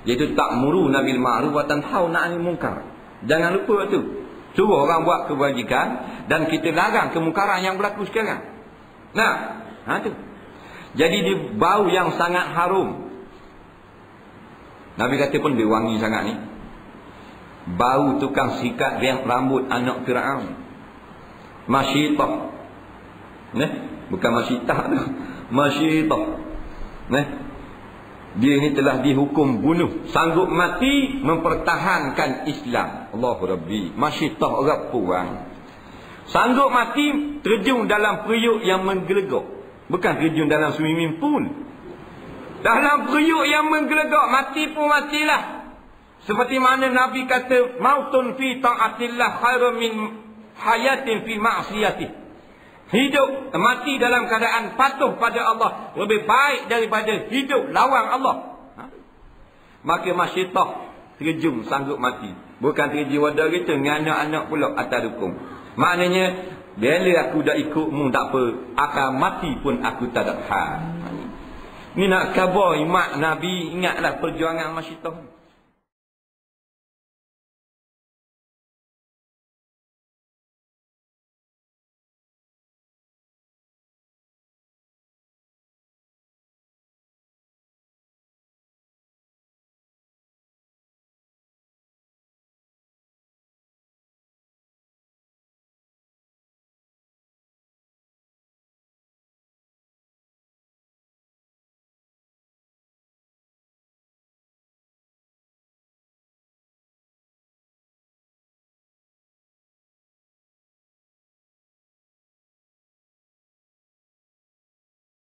Iaitu ta'muru nabil ma'ruf wa tanhauna 'anil munkar. Jangan lupa tu. Suruh orang buat kebajikan dan kita larang kemungkaran yang berlaku sekarang. Nah, tu. Jadi dia bau yang sangat harum. Nabi kata pun dia wangi sangat ni. Bau tukang sikat rambut anak Fir'aun. Masyitah. Bukan masyitah tu. Masyitah. Dia ni telah dihukum bunuh, sanggup mati mempertahankan Islam. Allahu Rabbi. Masyitah orang puang. Sanggup mati terjun dalam periuk yang menggelegak. Bukan terjun dalam swimming pool. Dalam periuk yang menggelegak, mati pun matilah. Seperti mana Nabi kata, mautun fi ta'atillah khairun min hayatin fi ma'siyatih. Hidup, mati dalam keadaan patuh pada Allah lebih baik daripada hidup lawan Allah. Maka masyitah terjun sanggup mati. Bukan terjun wadah kita dengan anak-anak pula atas dukung. Maknanya, bila aku dah ikutmu tak apa, akan mati pun aku tak ada hal. Ni nak khabar imat Nabi, ingatlah perjuangan masyitah.